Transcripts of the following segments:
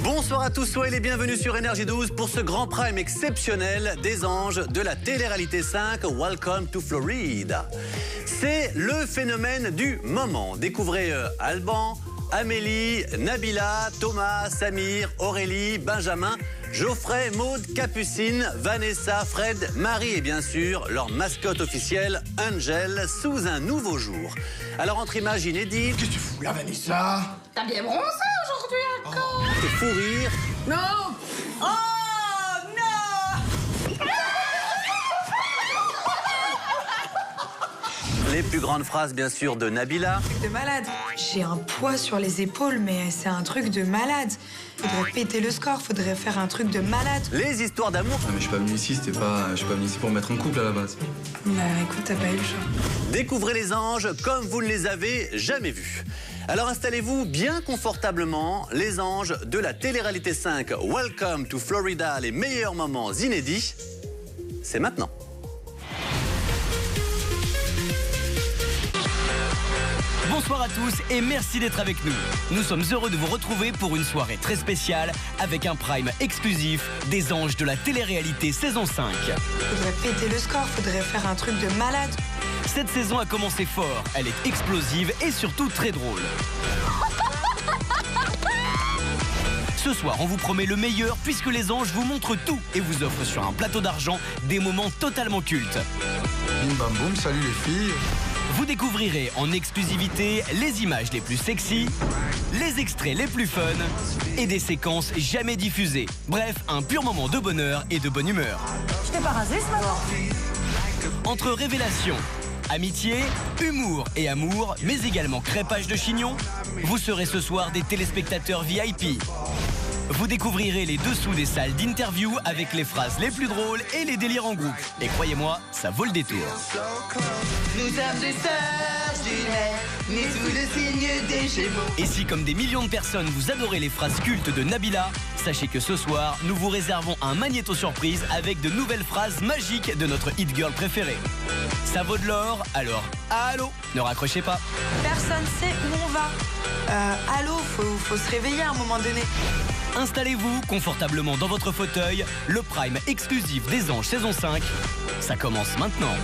Bonsoir à tous, soyez les bienvenus sur Énergie 12 pour ce grand prime exceptionnel des anges de la télé-réalité 5, Welcome to Florida. C'est le phénomène du moment. Découvrez Alban, Amélie, Nabila, Thomas, Samir, Aurélie, Benjamin, Geoffrey, Maude, Capucine, Vanessa, Fred, Marie et bien sûr leur mascotte officielle, Angel, sous un nouveau jour. Alors entre images inédites... Qu'est-ce que tu fous là, Vanessa? T'as bien bronzé aujourd'hui encore. Des fous rires... Non. Oh non. Les plus grandes phrases bien sûr de Nabila. De malade. J'ai un poids sur les épaules, mais c'est un truc de malade. Faudrait péter le score, faudrait faire un truc de malade. Les histoires d'amour. Non mais je suis pas venu ici, je suis pas venu ici pour me mettre en couple à la base. Bah écoute, t'as pas eu le choix. Découvrez les anges comme vous ne les avez jamais vus. Alors installez-vous bien confortablement, les anges de la télé-réalité 5, Welcome to Florida, les meilleurs moments inédits, c'est maintenant. Bonsoir à tous et merci d'être avec nous. Nous sommes heureux de vous retrouver pour une soirée très spéciale avec un prime exclusif des anges de la télé-réalité saison 5. Faudrait péter le score, faudrait faire un truc de malade. Cette saison a commencé fort, elle est explosive et surtout très drôle. Ce soir, on vous promet le meilleur puisque les anges vous montrent tout et vous offrent sur un plateau d'argent des moments totalement cultes. Bim bam boum, salut les filles. Vous découvrirez en exclusivité les images les plus sexy, les extraits les plus fun et des séquences jamais diffusées. Bref, un pur moment de bonheur et de bonne humeur. Je t'ai pas rasé ce matin. Entre révélations, amitié, humour et amour, mais également crêpage de chignon, vous serez ce soir des téléspectateurs VIP. Vous découvrirez les dessous des salles d'interview avec les phrases les plus drôles et les délires en groupe. Et croyez-moi, ça vaut le détour. Nous sommes des sœurs jumelles, nées sous le signe des Gémeaux. Et si comme des millions de personnes vous adorez les phrases cultes de Nabila, sachez que ce soir, nous vous réservons un magnéto surprise avec de nouvelles phrases magiques de notre hit girl préférée. Ça vaut de l'or, alors allô, ne raccrochez pas. Personne sait où on va. Allô, faut se réveiller à un moment donné. Installez-vous confortablement dans votre fauteuil, le prime exclusif des anges saison 5, ça commence maintenant.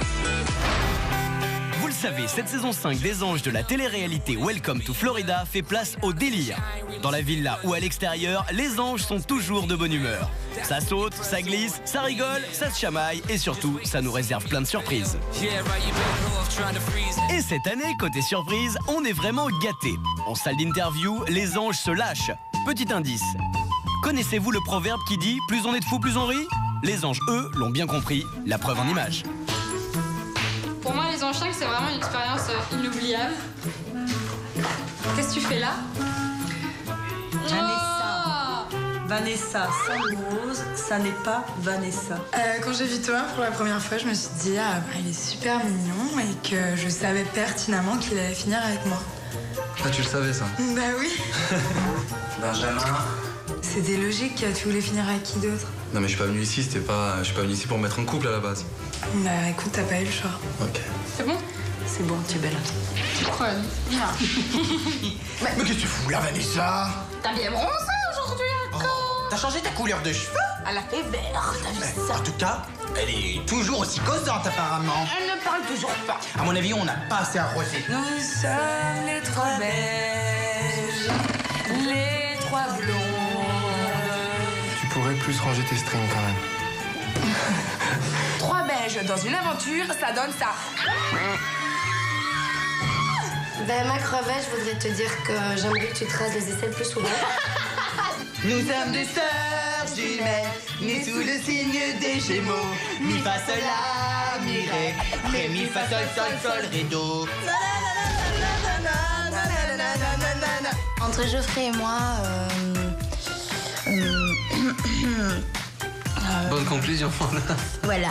Vous le savez, cette saison 5 des anges de la télé-réalité Welcome to Florida fait place au délire. Dans la villa ou à l'extérieur, les anges sont toujours de bonne humeur. Ça saute, ça glisse, ça rigole, ça se chamaille et surtout, ça nous réserve plein de surprises. Et cette année, côté surprise, on est vraiment gâtés. En salle d'interview, les anges se lâchent. Petit indice. Connaissez-vous le proverbe qui dit « Plus on est de fous, plus on rit » ? Les anges, eux, l'ont bien compris. La preuve en image. Pour moi, les anges 5, c'est vraiment une expérience inoubliable. Qu'est-ce que tu fais là? Vanessa. Vanessa, sans rose, ça n'est pas Vanessa. Quand j'ai vu Thomas pour la première fois, je me suis dit il est super mignon et que je savais pertinemment qu'il allait finir avec moi. Ah tu le savais ça? Bah oui. Benjamin. C'était logique, tu voulais finir avec qui d'autre? Non mais je suis pas venu ici, je suis pas venu ici pour me mettre en couple à la base. Bah écoute, t'as pas eu le choix. Ok. C'est bon? C'est bon, tu es belle. Quoi? Mais qu'est-ce que tu fous là, Vanessa? T'as bien bronzé aujourd'hui encore. T'as changé ta couleur de cheveux? Elle a fait vert, t'as vu ça? En tout cas, elle est toujours aussi causante apparemment. Elle ne parle toujours pas. À mon avis, on n'a pas assez arrosé. Nous sommes les trois beiges, les trois blonds. Tu pourrais plus ranger tes strings quand même. Trois beiges dans une aventure, ça donne ça. Ben, ma crevette, je voudrais te dire que j'aimerais que tu te rases les aisselles plus souvent. Nous sommes des sœurs jumelles, nées sous le signe des Gémeaux. Mi fa sol la, mi ré, ré mi fa sol sol sol ré do. Entre Geoffrey et moi, Bonne conclusion. voilà.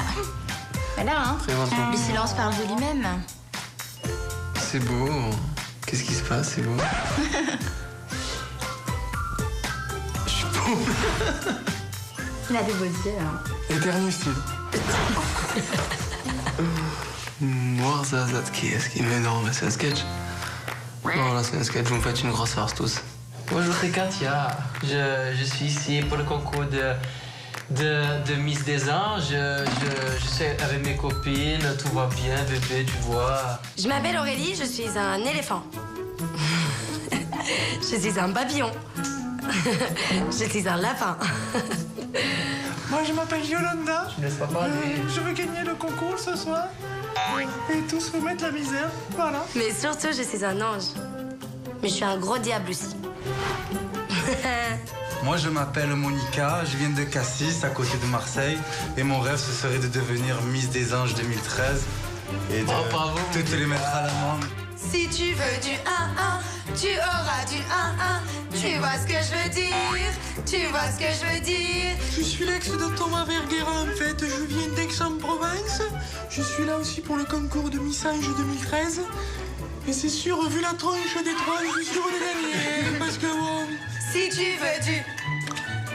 Voilà, hein. Très bonne conclusion. Le silence parle de lui-même. C'est beau. Qu'est-ce qui se passe? C'est beau. Je suis beau. Il a des beaux yeux, hein. Éternusile. Noir Zazat, qui est-ce qui... Mais non, mais c'est un sketch. Non, là, c'est un sketch, vous me faites une grosse farce tous. Bonjour, c'est Katia. Je suis ici pour le concours de Miss des Anges. Je suis avec mes copines, tout va bien, bébé, tu vois. Je m'appelle Aurélie, je suis un éléphant. Je suis un papillon. Je suis un lapin. Moi, je m'appelle Yolanda. Je ne laisse pas parler. Je veux gagner le concours ce soir. Et tous vous mettre la misère, voilà. Mais surtout, je suis un ange. Mais je suis un gros diable aussi. Moi, je m'appelle Monica, je viens de Cassis, à côté de Marseille. Et mon rêve, ce serait de devenir Miss des Anges 2013. Et de toutes les mettre à l'amende. Si tu veux du 1-1, tu auras du 1-1. Tu vois ce que je veux dire? Tu vois ce que je veux dire? Je suis l'ex de Thomas Verguera, en fait. Je viens d'Aix-en-Provence. Je suis là aussi pour le concours de Miss Ange 2013. Et c'est sûr, vu la tronche des trois, je suis sûr de gagner. Parce que bon... Si tu veux du,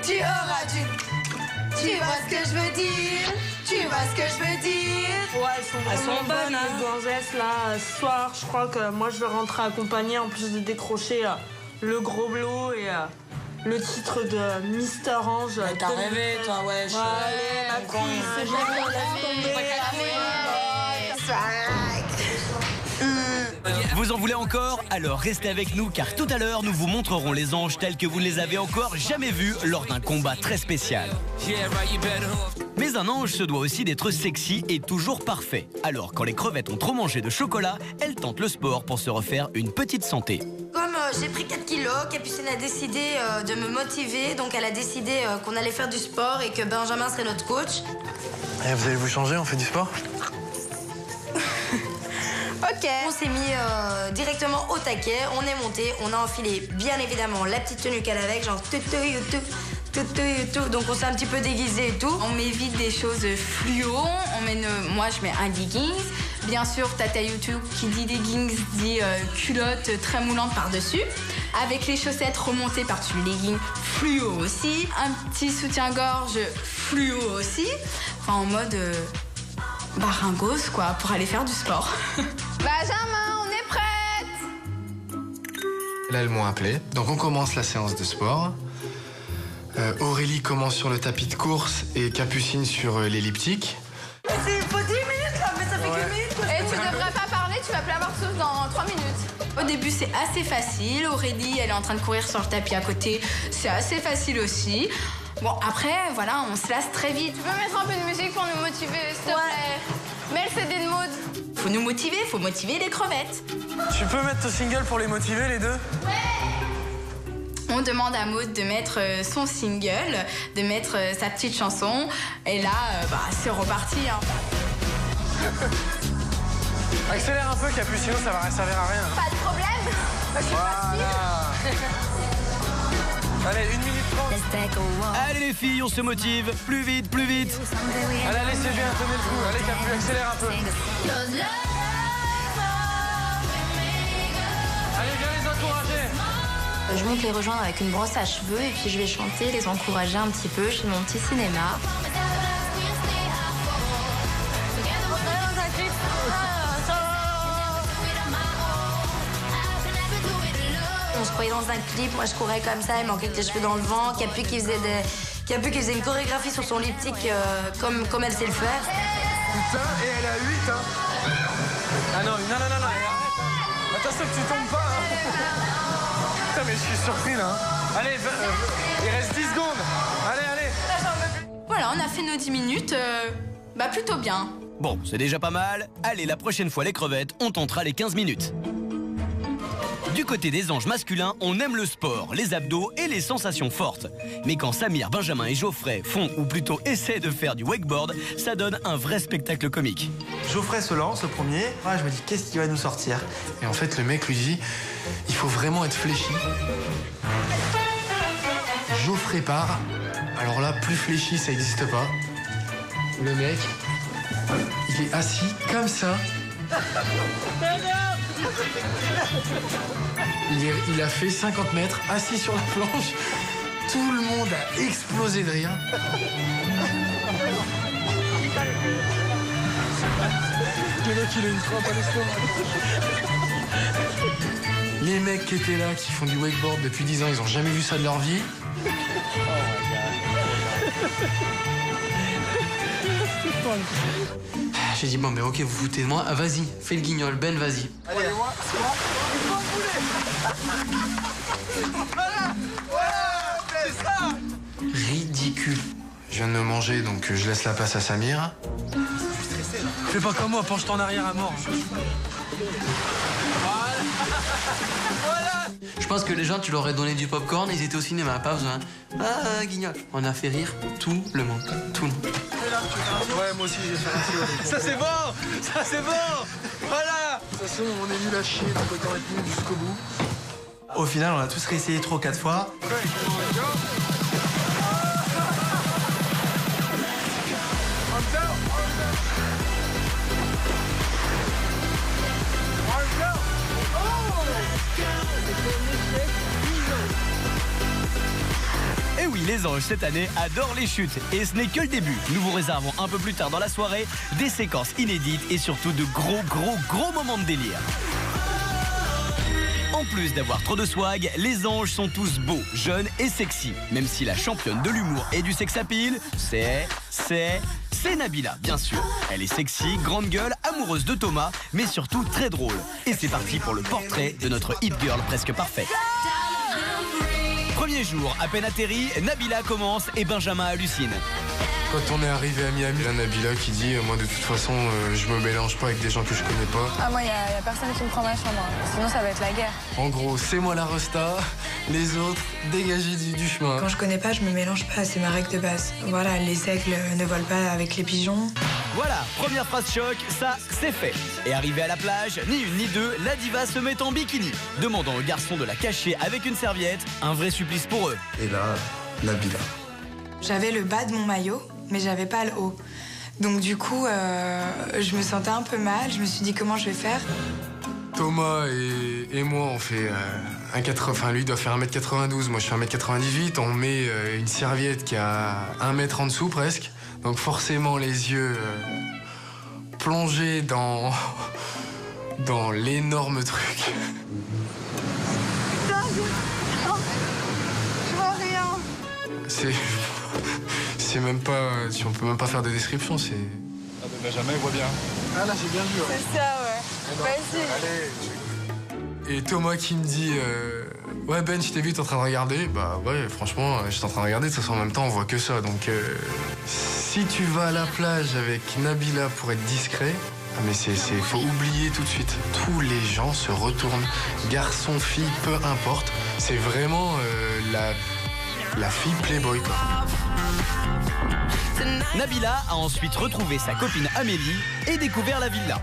tu auras du. Tu vois ce que je veux dire? Tu vois ce que je veux dire? Ouais, elles sont bonnes, hein. Les gonzesses, là, ce soir, je crois que moi, je vais rentrer accompagnée, en plus de décrocher le gros blot et le titre de Mister Ange. T'as rêvé, toi, ouais. Allez, ma couille, c'est bon, laisse tomber. Vous en voulez encore? Alors restez avec nous car tout à l'heure nous vous montrerons les anges tels que vous ne les avez encore jamais vus lors d'un combat très spécial. Mais un ange se doit aussi d'être sexy et toujours parfait. Alors quand les crevettes ont trop mangé de chocolat, elles tentent le sport pour se refaire une petite santé. Comme j'ai pris 4 kilos, Capucine a décidé de me motiver. Donc elle a décidé qu'on allait faire du sport et que Benjamin serait notre coach. Et vous allez vous changer, on fait du sport? Ok. On s'est mis directement au taquet, on est monté, on a enfilé bien évidemment la petite tenue qu'elle avait, genre tout. Donc on s'est un petit peu déguisé et tout. On m'évite des choses fluo. Moi, je mets un leggings. Bien sûr, Tata YouTube qui dit leggings dit culotte très moulante par-dessus. Avec les chaussettes remontées par-dessus le legging fluo aussi. Un petit soutien-gorge fluo aussi. Enfin, en mode baringos, quoi, pour aller faire du sport. Benjamin, on est prête! Là, elles m'ont appelé. Donc, on commence la séance de sport. Aurélie commence sur le tapis de course et Capucine sur l'elliptique. Il faut 10 minutes, là, mais ça fait que minutes. Et tu devrais pas parler, tu vas plus avoir de souffle dans 3 minutes. Au début, c'est assez facile. Aurélie, elle est en train de courir sur le tapis à côté. C'est assez facile aussi. Bon, après, voilà, on se lasse très vite. Tu peux mettre un peu de musique pour nous motiver, s'il te plaît? Mets le CD de Maud. Faut nous motiver, faut motiver les crevettes. Tu peux mettre ton single pour les motiver, les deux? On demande à Maud de mettre son single, de mettre sa petite chanson. Et là, c'est reparti. Hein. Accélère un peu, Capucino, ça va servir à rien. Pas de problème. Voilà. Allez, 1 minute 30. Allez les filles, on se motive. Plus vite, plus vite. Allez, c'est bien, tenez le coup. Allez, Capu, accélère un peu. Allez, viens les encourager. Je monte les rejoindre avec une brosse à cheveux et puis je vais chanter, les encourager un petit peu chez mon petit cinéma. On se croyait dans un clip, moi je courais comme ça, il manquait que les cheveux dans le vent, Capu qui faisait une chorégraphie sur son lipstick comme elle sait le faire. Putain, et elle a 8, hein. Ah non, arrête. Attention que tu tombes pas, hein. Putain, mais je suis surpris, là. Allez, il reste 10 secondes. Allez. Voilà, on a fait nos 10 minutes. Plutôt bien. Bon, c'est déjà pas mal. Allez, la prochaine fois les crevettes, on tentera les 15 minutes. Du côté des anges masculins, on aime le sport, les abdos et les sensations fortes. Mais quand Samir, Benjamin et Geoffrey font, ou plutôt essaient de faire du wakeboard, ça donne un vrai spectacle comique. Geoffrey se lance, le premier. Je me dis, qu'est-ce qu'il va nous sortir? Et en fait, le mec lui dit, il faut vraiment être fléchi. Geoffrey part. Alors là, plus fléchi, ça n'existe pas. Le mec, il est assis comme ça. Il a fait 50 mètres, assis sur la planche. Tout le monde a explosé de rire. Le mec, il a une crampe à l'estomac. Les mecs qui étaient là, qui font du wakeboard depuis 10 ans, ils ont jamais vu ça de leur vie. J'ai dit, bon, mais ok, vous foutez de moi. Ah, vas-y, fais le guignol, Ben, vas-y. Allez, moi, c'est bon. Voilà, c'est ça. Ridicule. Je viens de me manger, donc je laisse la place à Samir. Fais pas comme moi, penche-toi en arrière à mort. Voilà. Je pense que les gens, tu leur aurais donné du popcorn, ils étaient au cinéma, pas besoin. Ah, guignol. On a fait rire tout le monde. Tout le monde. Ouais, moi aussi, j'ai fait un Ça, c'est bon. Ça, c'est bon. Voilà. De toute façon, on est nul à chier, donc autant être nul jusqu'au bout. Au final, on a tous réessayé 3 ou 4 fois. Et oui, les anges cette année adorent les chutes. Et ce n'est que le début. Nous vous réservons un peu plus tard dans la soirée des séquences inédites et surtout de gros moments de délire. En plus d'avoir trop de swag, les anges sont tous beaux, jeunes et sexy. Même si la championne de l'humour et du sex appeal, c'est Nabila, bien sûr. Elle est sexy, grande gueule, amoureuse de Thomas, mais surtout très drôle. Et c'est parti pour le portrait de notre hit girl presque parfaite. Premier jour, à peine atterri, Nabila commence et Benjamin hallucine. Quand on est arrivé à Miami, il y a Nabila qui dit moi de toute façon je me mélange pas avec des gens que je connais pas. Ah moi y a personne qui me prend ma chambre, sinon ça va être la guerre. En gros, c'est moi la resta, les autres dégagez du chemin. Quand je connais pas, je me mélange pas, c'est ma règle de base. Voilà, les aigles ne volent pas avec les pigeons. Voilà, première phrase choc, ça c'est fait. Et arrivé à la plage, ni une ni deux, la diva se met en bikini, demandant aux garçons de la cacher avec une serviette, un vrai supplice pour eux. Et là, Nabila. J'avais le bas de mon maillot, mais j'avais pas le haut. Donc du coup, je me sentais un peu mal, je me suis dit comment je vais faire. Thomas et moi, on fait enfin lui doit faire 1m92, moi je fais 1m98, on met une serviette qui a 1 mètre en dessous presque. Donc forcément les yeux plongés dans l'énorme truc. Putain, je vois rien. C'est même pas, si on peut même pas faire de description, c'est... Ah ben Benjamin, il voit bien. Ah là, j'ai bien vu. Ouais. C'est ça, ouais. Vas-y. Et Thomas qui me dit ouais Ben, je t'ai vu, t'es en train de regarder. Bah ouais, franchement, j'étais en train de regarder. De toute façon, en même temps, on voit que ça. Donc si tu vas à la plage avec Nabila pour être discret, ah mais faut oublier tout de suite. Tous les gens se retournent, garçon, fille, peu importe. C'est vraiment la fille playboy quoi. Nabila a ensuite retrouvé sa copine Amélie et découvert la villa.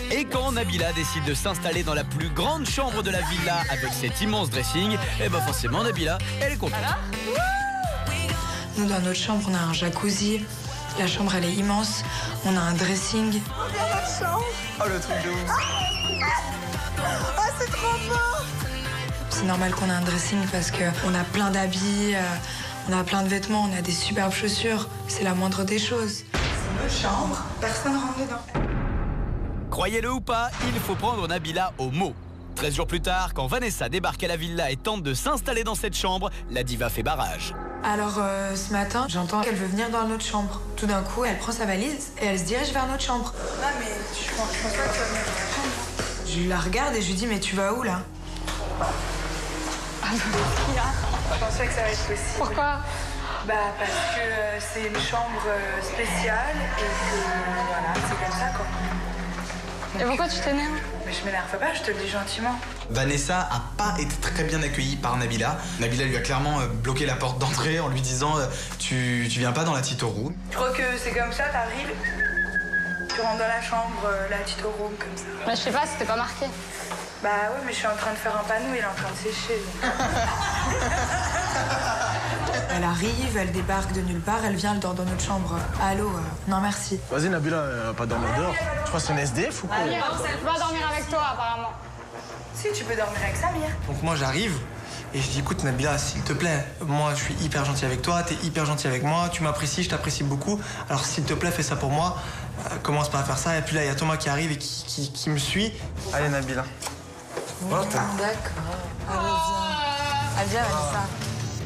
Et quand Nabila décide de s'installer dans la plus grande chambre de la villa avec cet immense dressing, et ben forcément Nabila, elle est contente. Nous, dans notre chambre, on a un jacuzzi. La chambre, elle est immense. On a un dressing. On vient notre chambre. Oh, le truc de ouf. Oh, c'est trop beau. C'est normal qu'on ait un dressing parce qu'on a plein d'habits, on a plein de vêtements, on a des superbes chaussures. C'est la moindre des choses. C'est notre chambre, personne ne rentre dedans. Croyez-le ou pas, il faut prendre Nabila au mot. 13 jours plus tard, quand Vanessa débarque à la villa et tente de s'installer dans cette chambre, la diva fait barrage. Alors ce matin, j'entends qu'elle veut venir dans notre chambre. Tout d'un coup, elle prend sa valise et elle se dirige vers notre chambre. Non mais je pense pas que tu vas venir dans notre chambre. Je la regarde et je lui dis mais tu vas où là? Ah, qu'est-ce qu'il y a? Je pense pas que ça va être possible. Pourquoi? Bah parce que c'est une chambre spéciale et que voilà, c'est comme ça quoi. Et pourquoi tu t'énerves? Mais je m'énerve pas, je te le dis gentiment. Vanessa a pas été très bien accueillie par Nabila. Nabila lui a clairement bloqué la porte d'entrée en lui disant tu viens pas dans la Tito Room. Je crois que c'est comme ça, t'arrives, tu rentres dans la chambre, la Tito Room, comme ça. Bah je sais pas, c'était pas marqué. Bah ouais, mais je suis en train de faire un panneau, il est en train de sécher. Elle arrive, elle débarque de nulle part, elle vient, elle dort dans notre chambre. Allô, non merci. Vas-y Nabila, elle va pas dormir dehors. Tu crois que c'est une SDF ou quoi? Elle peut pas dormir avec toi apparemment. Si, tu peux dormir avec Samir. Donc moi j'arrive et je dis écoute Nabila, s'il te plaît, moi je suis hyper gentil avec toi, t'es hyper gentil avec moi, tu m'apprécies, je t'apprécie beaucoup. Alors s'il te plaît, fais ça pour moi. Commence pas à faire ça. Et puis là, il y a Thomas qui arrive et qui me suit. Allez Nabila. Elle vient, elle dit ça.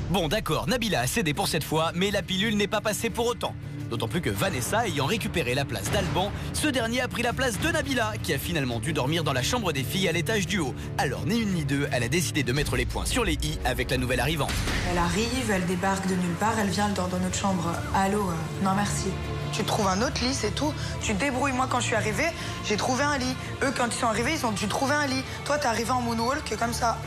Bon d'accord, Nabila a cédé pour cette fois, mais la pilule n'est pas passée pour autant. D'autant plus que Vanessa ayant récupéré la place d'Alban, ce dernier a pris la place de Nabila, qui a finalement dû dormir dans la chambre des filles à l'étage du haut. Alors ni une ni deux, elle a décidé de mettre les points sur les i avec la nouvelle arrivante. Elle arrive, elle débarque de nulle part, elle vient, elle dort dans notre chambre. Allô, non merci. Tu trouves un autre lit, c'est tout. Tu te débrouilles. Moi, quand je suis arrivée, j'ai trouvé un lit. Eux, quand ils sont arrivés, ils ont dû trouver un lit. Toi, t'es arrivé en moonwalk comme ça.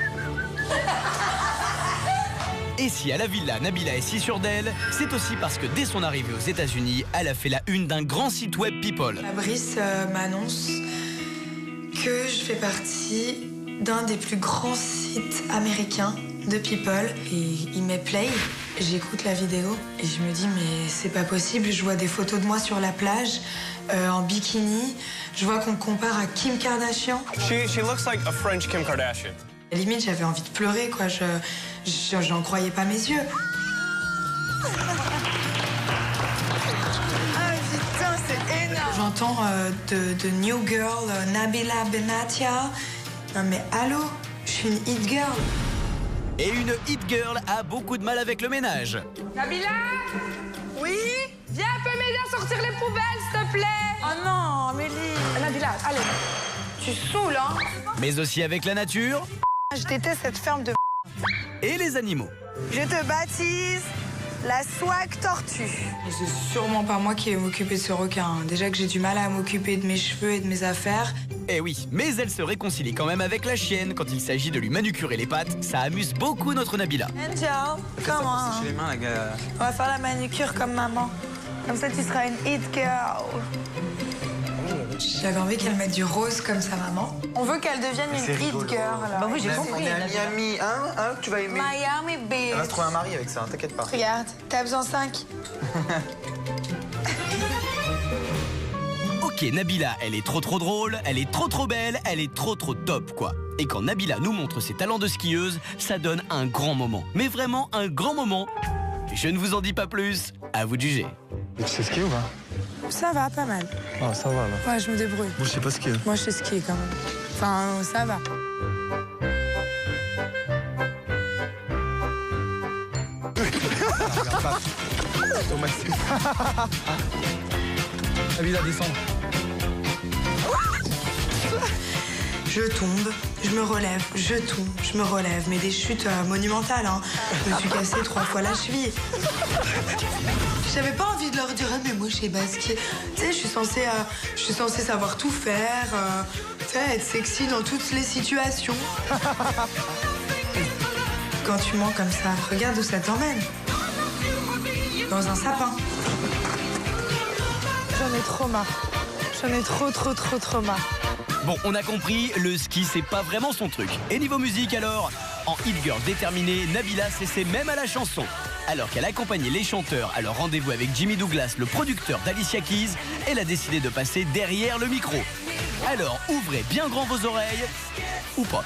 Et si à la villa, Nabila est si sûre d'elle, c'est aussi parce que dès son arrivée aux États-Unis, elle a fait la une d'un grand site web People. Fabrice m'annonce que je fais partie d'un des plus grands sites américains de People. Et il met play, j'écoute la vidéo et je me dis mais c'est pas possible, je vois des photos de moi sur la plage en bikini, je vois qu'on me compare à Kim Kardashian. She looks like a French Kim Kardashian. Limite j'avais envie de pleurer quoi, j'en croyais pas mes yeux. Ah putain, c'est énorme. J'entends de New Girl, Nabila Benatia. Non mais allô, je suis une hit girl. Et une hit girl a beaucoup de mal avec le ménage. Nabila? Oui? Viens un peu m'aider à sortir les poubelles, s'il te plaît. Oh non, Amélie. Nabila, allez. Tu saoules, hein? Mais aussi avec la nature. Je déteste cette ferme de... Et les animaux. Je te baptise la swag tortue. Et c'est sûrement pas moi qui vais m'occuper de ce requin. Déjà que j'ai du mal à m'occuper de mes cheveux et de mes affaires. Eh oui, mais elle se réconcilie quand même avec la chienne quand il s'agit de lui manucurer les pattes. Ça amuse beaucoup notre Nabila. Angel, comment? Les mains, la gars. On va faire la manucure comme maman. Comme ça, tu seras une hit girl. J'avais envie qu'elle mette du rose comme sa maman. On veut qu'elle devienne une hit girl. Bah oui, j'ai compris. On est à Miami, hein, tu vas aimer. Miami Beach. Elle va se trouver un mari avec ça, hein, t'inquiète pas. Regarde, t'as besoin 5. Ok, Nabila, elle est trop drôle, elle est trop belle, elle est trop top, quoi. Et quand Nabila nous montre ses talents de skieuse, ça donne un grand moment. Mais vraiment un grand moment. Je ne vous en dis pas plus, à vous de juger. Tu sais skier ou pas? Ça va, pas mal. Ah, ça va, là. Ouais, je me débrouille. Moi, je sais pas skier. Moi, je sais skier quand même. Enfin, ça va. Nabila, descend. Je tombe, je me relève, je tombe, je me relève. Mais des chutes monumentales, hein. Je me suis cassé 3 fois la cheville. J'avais pas envie de leur dire, ah, mais moi, je sais pas skier. Tu sais, je suis censée savoir tout faire, tu sais, être sexy dans toutes les situations. Quand tu mens comme ça, regarde où ça t'emmène. Dans un sapin. J'en ai trop marre. J'en ai trop marre. Bon, on a compris, le ski, c'est pas vraiment son truc. Et niveau musique, alors? En hit girl déterminée, Nabila s'essaie même à la chanson. Alors qu'elle accompagnait les chanteurs à leur rendez-vous avec Jimmy Douglas, le producteur d'Alicia Keys, elle a décidé de passer derrière le micro. Alors, ouvrez bien grand vos oreilles, ou pas.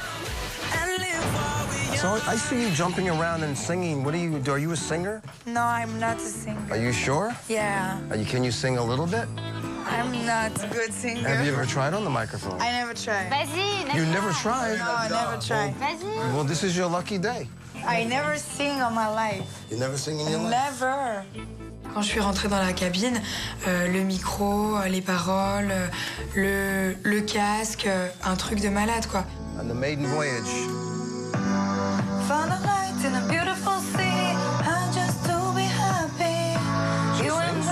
So I see you jumping around and singing. What are you a singer? No, I'm not a singer. Are you sure? Yeah, Can you sing a little bit? I'm not a good singer. Have you ever tried on the microphone? I never tried. Vas-y, You never tried? No, I never tried. Vas-y. Well, this is your lucky day. I never sing on my life. You never sing in your life? Never. Quand je suis rentrée dans la cabine, le micro, les paroles, le casque, un truc de malade, quoi. On the maiden voyage. Found a light in a beautiful sea, and just to be happy. You and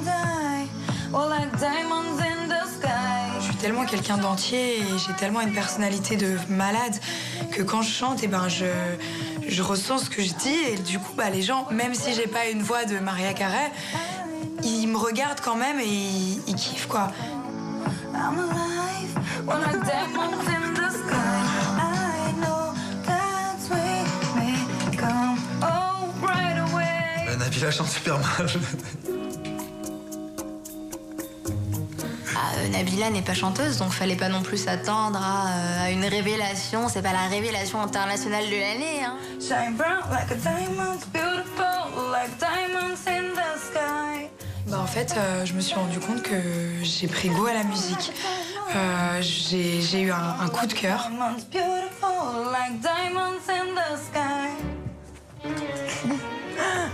I, well like diamonds in the sky. Je suis tellement quelqu'un d'entier et j'ai tellement une personnalité de malade que quand je chante, eh ben je ressens ce que je dis et du coup, les gens, même si j'ai pas une voix de Mariah Carey, ils me regardent quand même et ils kiffent, quoi. I'm alive, well like diamonds in the sky. I know that's with me, come oh right away. Nabila chante super mal. Nabila n'est pas chanteuse, donc fallait pas non plus s'attendre à une révélation. C'est pas la révélation internationale de l'année, hein. Shine brown like a diamond, beautiful like diamonds in the sky. En fait, je me suis rendu compte que j'ai pris goût à la musique. J'ai eu un coup de cœur.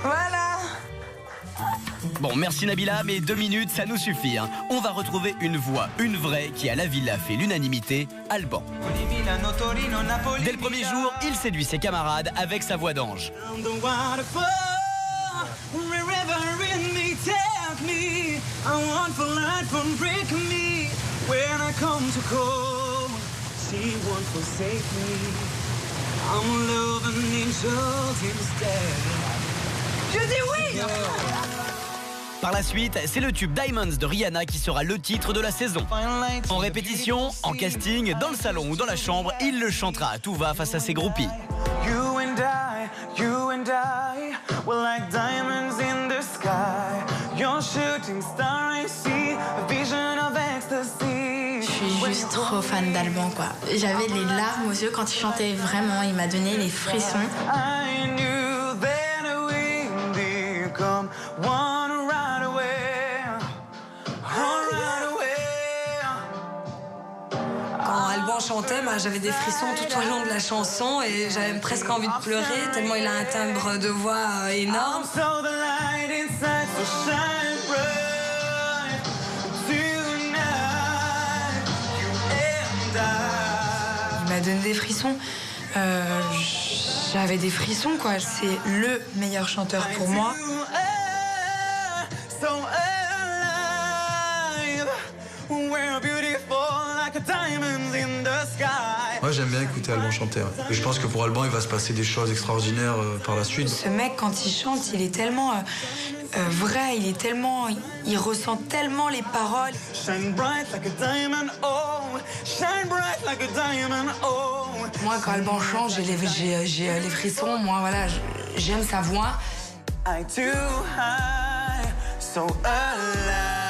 Voilà. Bon, merci Nabila, mais 2 minutes, ça nous suffit. Hein. On va retrouver une voix, une vraie, qui à la villa fait l'unanimité, Alban. Dès le premier jour, il séduit ses camarades avec sa voix d'ange. Je dis oui. Par la suite, c'est le tube Diamonds de Rihanna qui sera le titre de la saison. En répétition, en casting, dans le salon ou dans la chambre, il le chantera à tout va face à ses groupies. You and I, we're like diamonds in the sky. You're shooting star, I see a vision of ecstasy. Je suis juste trop fan d'Alban, quoi. J'avais les larmes aux yeux quand il chantait, vraiment, il m'a donné les frissons. I knew that we'd become one right away. Right away. Quand Alban chantait, j'avais des frissons tout au long de la chanson et j'avais presque envie de pleurer tellement il a un timbre de voix énorme. So the light inside so shine bright tonight, you and I. Il m'a donné des frissons. J'avais des frissons, quoi. C'est le meilleur chanteur pour moi. So alive, we're beautiful like diamonds in the sky. Moi j'aime bien écouter Alban chanter. Et je pense que pour Alban il va se passer des choses extraordinaires par la suite. Ce mec, quand il chante, il est tellement vrai, il ressent tellement les paroles. Shine bright like a diamond, oh, shine bright like a diamond, oh. Moi, quand Alban chante, j'ai les frissons. Moi, voilà, j'aime sa voix. I too high, so alive.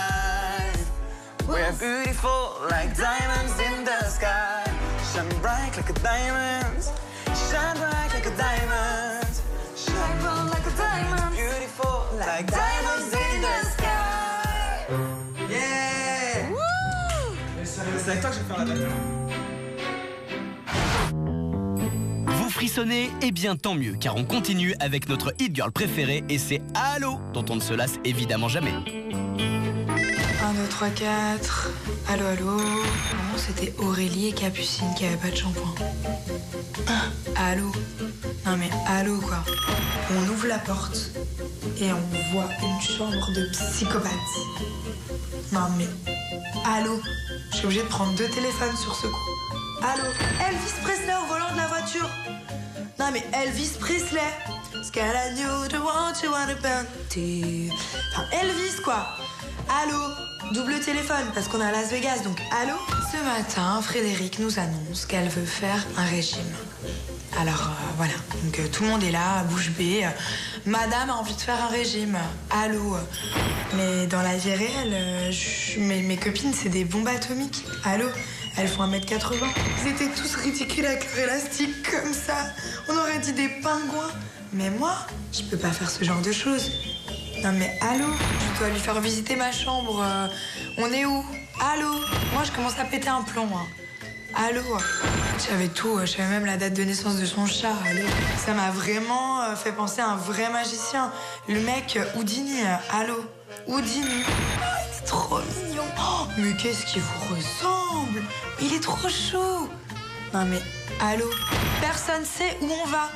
We're beautiful like diamonds in the sky. Shine bright like a diamond. Shine bright like a diamond. Shine bright like a diamond. Beautiful like diamonds in the sky. Yeah. Woo! C'est avec toi que je vais faire la bataille. Vous frissonnez? Eh bien tant mieux, car on continue avec notre hit girl préférée et c'est Allo, dont on ne se lasse évidemment jamais. 1, 2, 3, 4. Allô, allô. Non, c'était Aurélie et Capucine qui avaient pas de shampoing. Allô. Non mais allô, quoi. On ouvre la porte et on voit une chambre de psychopathe. Non mais allô. Je suis obligée de prendre 2 téléphones sur ce coup. Allô. Elvis Presley au volant de la voiture. Non mais Elvis Presley. Scared I knew the one you wanna burn. Enfin Elvis, quoi. Allô. Double téléphone parce qu'on est à Las Vegas, donc allô. Ce matin, Frédéric nous annonce qu'elle veut faire un régime. Alors voilà, donc tout le monde est là, bouche bée. Madame a envie de faire un régime. Allô. Mais dans la vie réelle, mes copines, c'est des bombes atomiques. Allô. Elles font 1m80. Ils étaient tous ridicules avec leur élastique comme ça. On aurait dit des pingouins. Mais moi, je peux pas faire ce genre de choses. Non mais allô, je dois lui faire visiter ma chambre. On est où? Allô. Moi, je commence à péter un plomb. Hein. Allô. J'avais tout, je savais même la date de naissance de son chat. Allô. Ça m'a vraiment fait penser à un vrai magicien. Le mec Houdini. Allô. Houdini. Oh, il est trop mignon. Oh, mais qu'est-ce qu'il vous ressemble? Il est trop chou. Non mais allô. Personne sait où on va.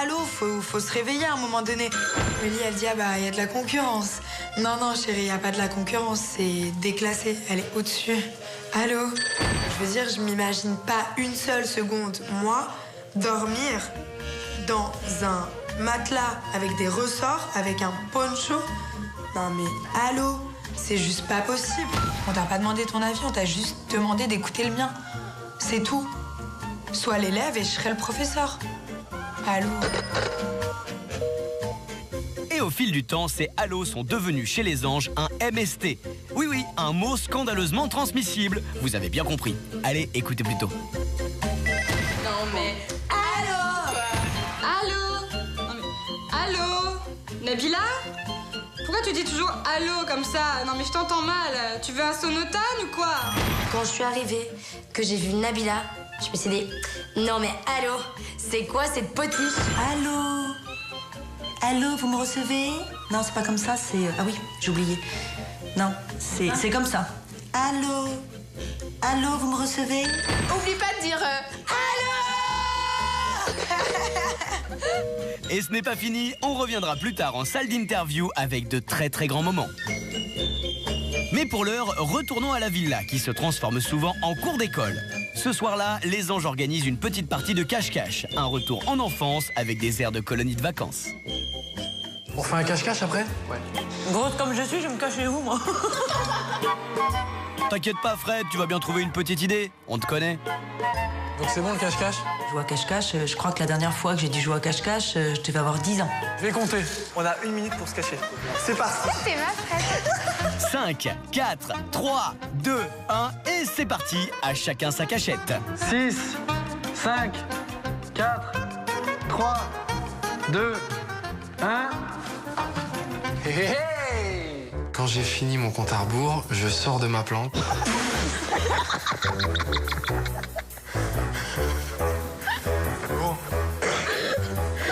Allô, faut se réveiller à un moment donné. Mélie, elle dit, ah bah, il y a de la concurrence. Non, non, chérie, il n'y a pas de la concurrence, c'est déclassé, elle est au-dessus. Allô? Je veux dire, je m'imagine pas une seule seconde, moi, dormir dans un matelas avec des ressorts, avec un poncho. Non mais, allô? C'est juste pas possible. On t'a pas demandé ton avis, on t'a juste demandé d'écouter le mien. C'est tout. Sois l'élève et je serai le professeur. Allô. Et au fil du temps, ces Allo sont devenus chez les anges un MST. Oui, oui, un mot scandaleusement transmissible. Vous avez bien compris. Allez, écoutez plutôt. Non mais... Allô. Allô. Non mais... Allô. Nabila. Pourquoi tu dis toujours allô comme ça? Non mais je t'entends mal. Tu veux un sonotone ou quoi? Quand je suis arrivée, que j'ai vu Nabila, je me suis dit, non mais allô, c'est quoi cette potiche? Allô? Allô, vous me recevez? Non, c'est pas comme ça, c'est... Ah oui, j'ai oublié. Non, c'est comme ça. Allô? Allô, vous me recevez? Oublie pas de dire Et ce n'est pas fini, on reviendra plus tard en salle d'interview avec de très très grands moments. Mais pour l'heure, retournons à la villa qui se transforme souvent en cours d'école. Ce soir-là, les anges organisent une petite partie de cache-cache, un retour en enfance avec des airs de colonie de vacances. On fait un cache-cache après? Ouais. Grosse comme je suis, je me cache où, moi? T'inquiète pas Fred, tu vas bien trouver une petite idée, on te connaît. Donc c'est bon le cache-cache? Jouer à cache-cache, je crois que la dernière fois que j'ai dû jouer à cache-cache, je devais avoir 10 ans. Je vais compter. On a 1 minute pour se cacher. C'est parti. t'es ma Fred. 5, 4, 3, 2, 1 et c'est parti, à chacun sa cachette. 6, 5, 4, 3, 2, 1... Hey, hey, hey. Quand j'ai fini mon compte à rebours, je sors de ma planque. Bon.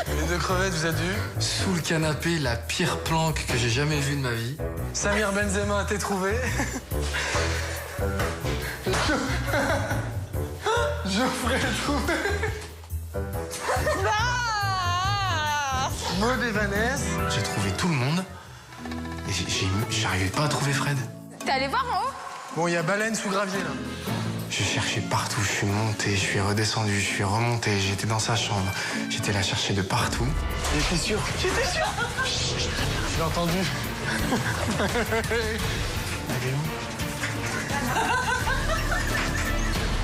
Les 2 crevettes, vous êtes vus? Sous le canapé, la pire planque que j'ai jamais vue de ma vie. Samir Benzema a été trouvé. Geoffrey est trouvé. Maud et Vanessa. J'ai trouvé tout le monde. Et j'arrivais pas à trouver Fred. T'es allé voir en haut? Bon, il y a baleine sous gravier, là. Je cherchais partout, je suis monté, je suis redescendu, je suis remonté, j'étais dans sa chambre. J'étais là chercher de partout. J'étais sûr. J'étais sûr. Je l'ai entendu.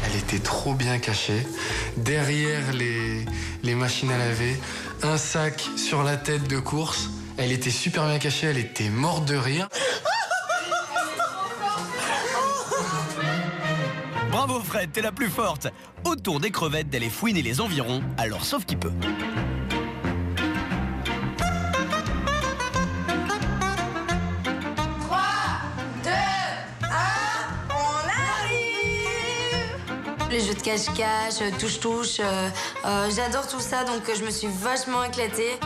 Elle était trop bien cachée. Derrière les machines à laver, un sac sur la tête de course. Elle était super bien cachée, elle était morte de rire. Bravo Fred, t'es la plus forte. Autour des crevettes d'aller fouiner les environs, alors sauf qui peut. Les jeux de cache-cache, touche-touche, j'adore tout ça, donc je me suis vachement éclatée.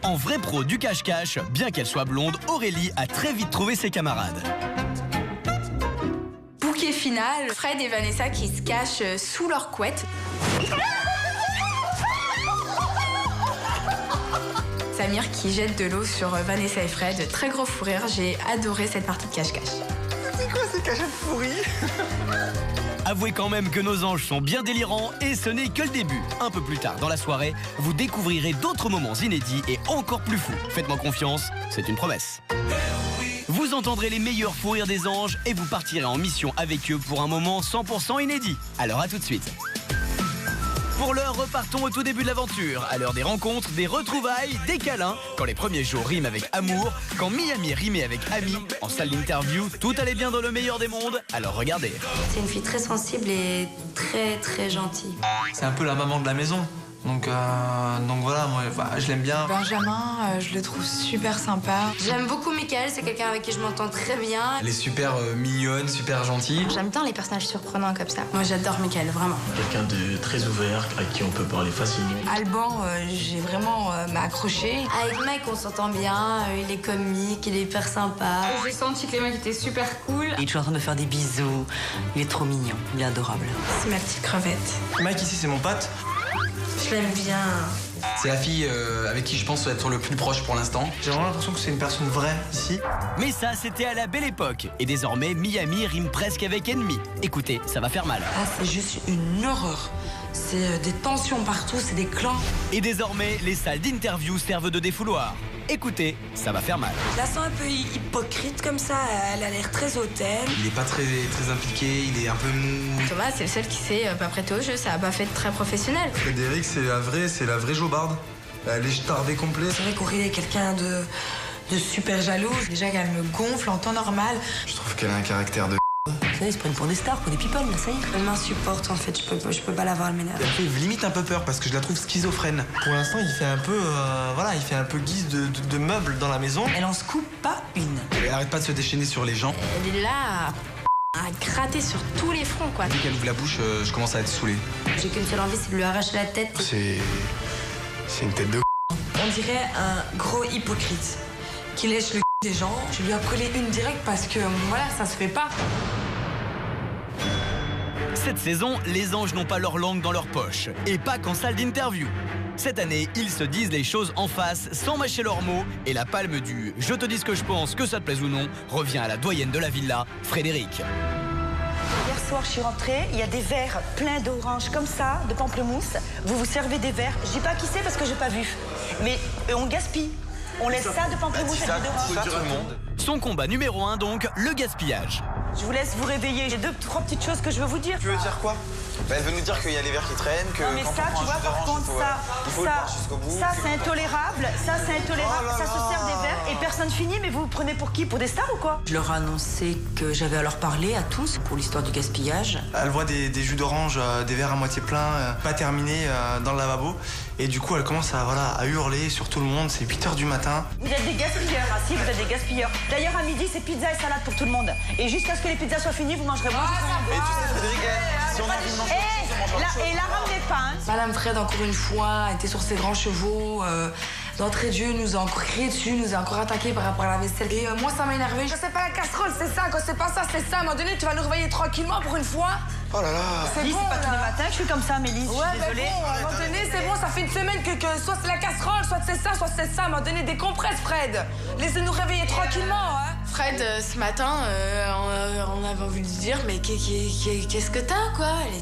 En vrai pro du cache-cache, bien qu'elle soit blonde, Aurélie a très vite trouvé ses camarades. Bouquet final, Fred et Vanessa qui se cachent sous leur couette. Samir qui jette de l'eau sur Vanessa et Fred. Très gros fou rire, j'ai adoré cette partie de cache-cache. C'est quoi ces cachettes pourries? Avouez quand même que nos anges sont bien délirants et ce n'est que le début. Un peu plus tard dans la soirée, vous découvrirez d'autres moments inédits et encore plus fous. Faites-moi confiance, c'est une promesse. Vous entendrez les meilleurs fous rires des anges et vous partirez en mission avec eux pour un moment 100% inédit. Alors à tout de suite. Pour l'heure, repartons au tout début de l'aventure. À l'heure des rencontres, des retrouvailles, des câlins. Quand les premiers jours riment avec amour, quand Miami rimait avec ami. En salle d'interview, tout allait bien dans le meilleur des mondes. Alors regardez. C'est une fille très sensible et très très gentille. C'est un peu la maman de la maison. Donc voilà, moi, je l'aime bien. Benjamin, je le trouve super sympa. J'aime beaucoup Michael, c'est quelqu'un avec qui je m'entends très bien. Elle est super mignonne, super gentille. J'aime bien les personnages surprenants comme ça. Moi j'adore Michael, vraiment. Quelqu'un de très ouvert, avec qui on peut parler facilement. Alban, j'ai vraiment accroché. Avec Mike, on s'entend bien, il est comique, il est hyper sympa. J'ai senti que les mecs étaient super cool. Il est toujours en train de me faire des bisous. Il est trop mignon, il est adorable. C'est ma petite crevette. Mike ici, c'est mon pote. Je l'aime bien. C'est la fille avec qui je pense être le plus proche pour l'instant. J'ai vraiment l'impression que c'est une personne vraie ici. Mais ça, c'était à la belle époque. Et désormais, Miami rime presque avec ennemi. Écoutez, ça va faire mal. Ah, c'est juste une horreur. C'est des tensions partout, c'est des clans. Et désormais, les salles d'interview servent de défouloir. Écoutez, ça va faire mal. Je la sens un peu hypocrite comme ça, elle a l'air très hautaine. Il est pas très impliqué, il est un peu mou. Thomas, c'est le seul qui s'est pas prêté au jeu, ça a pas fait très professionnel. Frédéric, c'est la vraie jobarde. Elle est stardée complète. C'est vrai qu'Aurélie est quelqu'un de super jalouse. Déjà qu'elle me gonfle en temps normal. Je trouve qu'elle a un caractère de Ça y est, ils se prennent pour des stars, pour des people, là, ça y est. Elle m'insupporte en fait, je peux pas la voir, elle m'énerve. Elle fait limite un peu peur parce que je la trouve schizophrène. Pour l'instant, il fait un peu, il fait un peu guise de meubles dans la maison. Elle en se coupe pas une. Elle arrête pas de se déchaîner sur les gens. Elle est là à gratter sur tous les fronts, quoi. Dès qu'elle ouvre la bouche, je commence à être saoulé. J'ai qu'une seule envie, c'est de lui arracher la tête. C'est une tête de On dirait un gros hypocrite qui lèche le des gens. Je lui ai collé une directe parce que voilà, ça se fait pas. Cette saison, les anges n'ont pas leur langue dans leur poche. Et pas qu'en salle d'interview. Cette année, ils se disent les choses en face, sans mâcher leurs mots. Et la palme du « je te dis ce que je pense, que ça te plaise ou non » revient à la doyenne de la villa, Frédéric. Hier soir, je suis rentrée, il y a des verres pleins d'oranges comme ça, de pamplemousse. Vous vous servez des verres. Je dis pas qui c'est parce que j'ai pas vu. Mais on gaspille. On laisse ça de pamplemousse et d'orange. Son combat numéro 1 donc, le gaspillage. Je vous laisse vous réveiller. J'ai 2-3 petites choses que je veux vous dire. Tu veux dire quoi? Elle veut nous dire qu'il y a les verres qui traînent, que non mais quand ça, on prend tu vois, un jus par d'orange, contre, il faut le boire jusqu'au bout. ça c'est intolérable, ça c'est intolérable, Oh là ça se là. sert des verres et personne finit, mais vous vous prenez pour qui? Pour des stars ou quoi? Je leur ai annoncé que j'avais à leur parler à tous pour l'histoire du gaspillage. Elle voit des jus d'orange, des verres à moitié pleins, pas terminés dans le lavabo. Et du coup, elle commence à hurler sur tout le monde. C'est 8h du matin. Vous êtes des gaspilleurs, si vous êtes des gaspilleurs. D'ailleurs à midi c'est pizza et salade pour tout le monde. Et jusqu'à ce que les pizzas soient finies, vous mangerez moins. Mais tu sais, Frédéric, si on a envie de manger autre chose, on mange autre chose. Et la ramenez pas, hein. Madame Fred, encore une fois, était sur ses grands chevaux. D'entrée de jeu, nous a encore crié dessus, nous a encore attaqué par rapport à la vaisselle. Et moi, ça m'a énervé. Je sais pas la casserole, c'est ça. Quand c'est pas ça, c'est ça. À un moment donné, tu vas nous réveiller tranquillement pour une fois. Oh là là. C'est bon, c'est pas tous les matins que je suis comme ça, Amélie. Ouais, je suis désolée. bon, à un moment donné, c'est bon, ça fait une semaine que soit c'est la casserole, soit c'est ça, soit c'est ça. À un moment donné, décompresse, Fred. Laissez-nous réveiller tranquillement, hein. Fred, ce matin, on avait envie de lui dire, mais qu'est-ce que t'as, quoi? Elle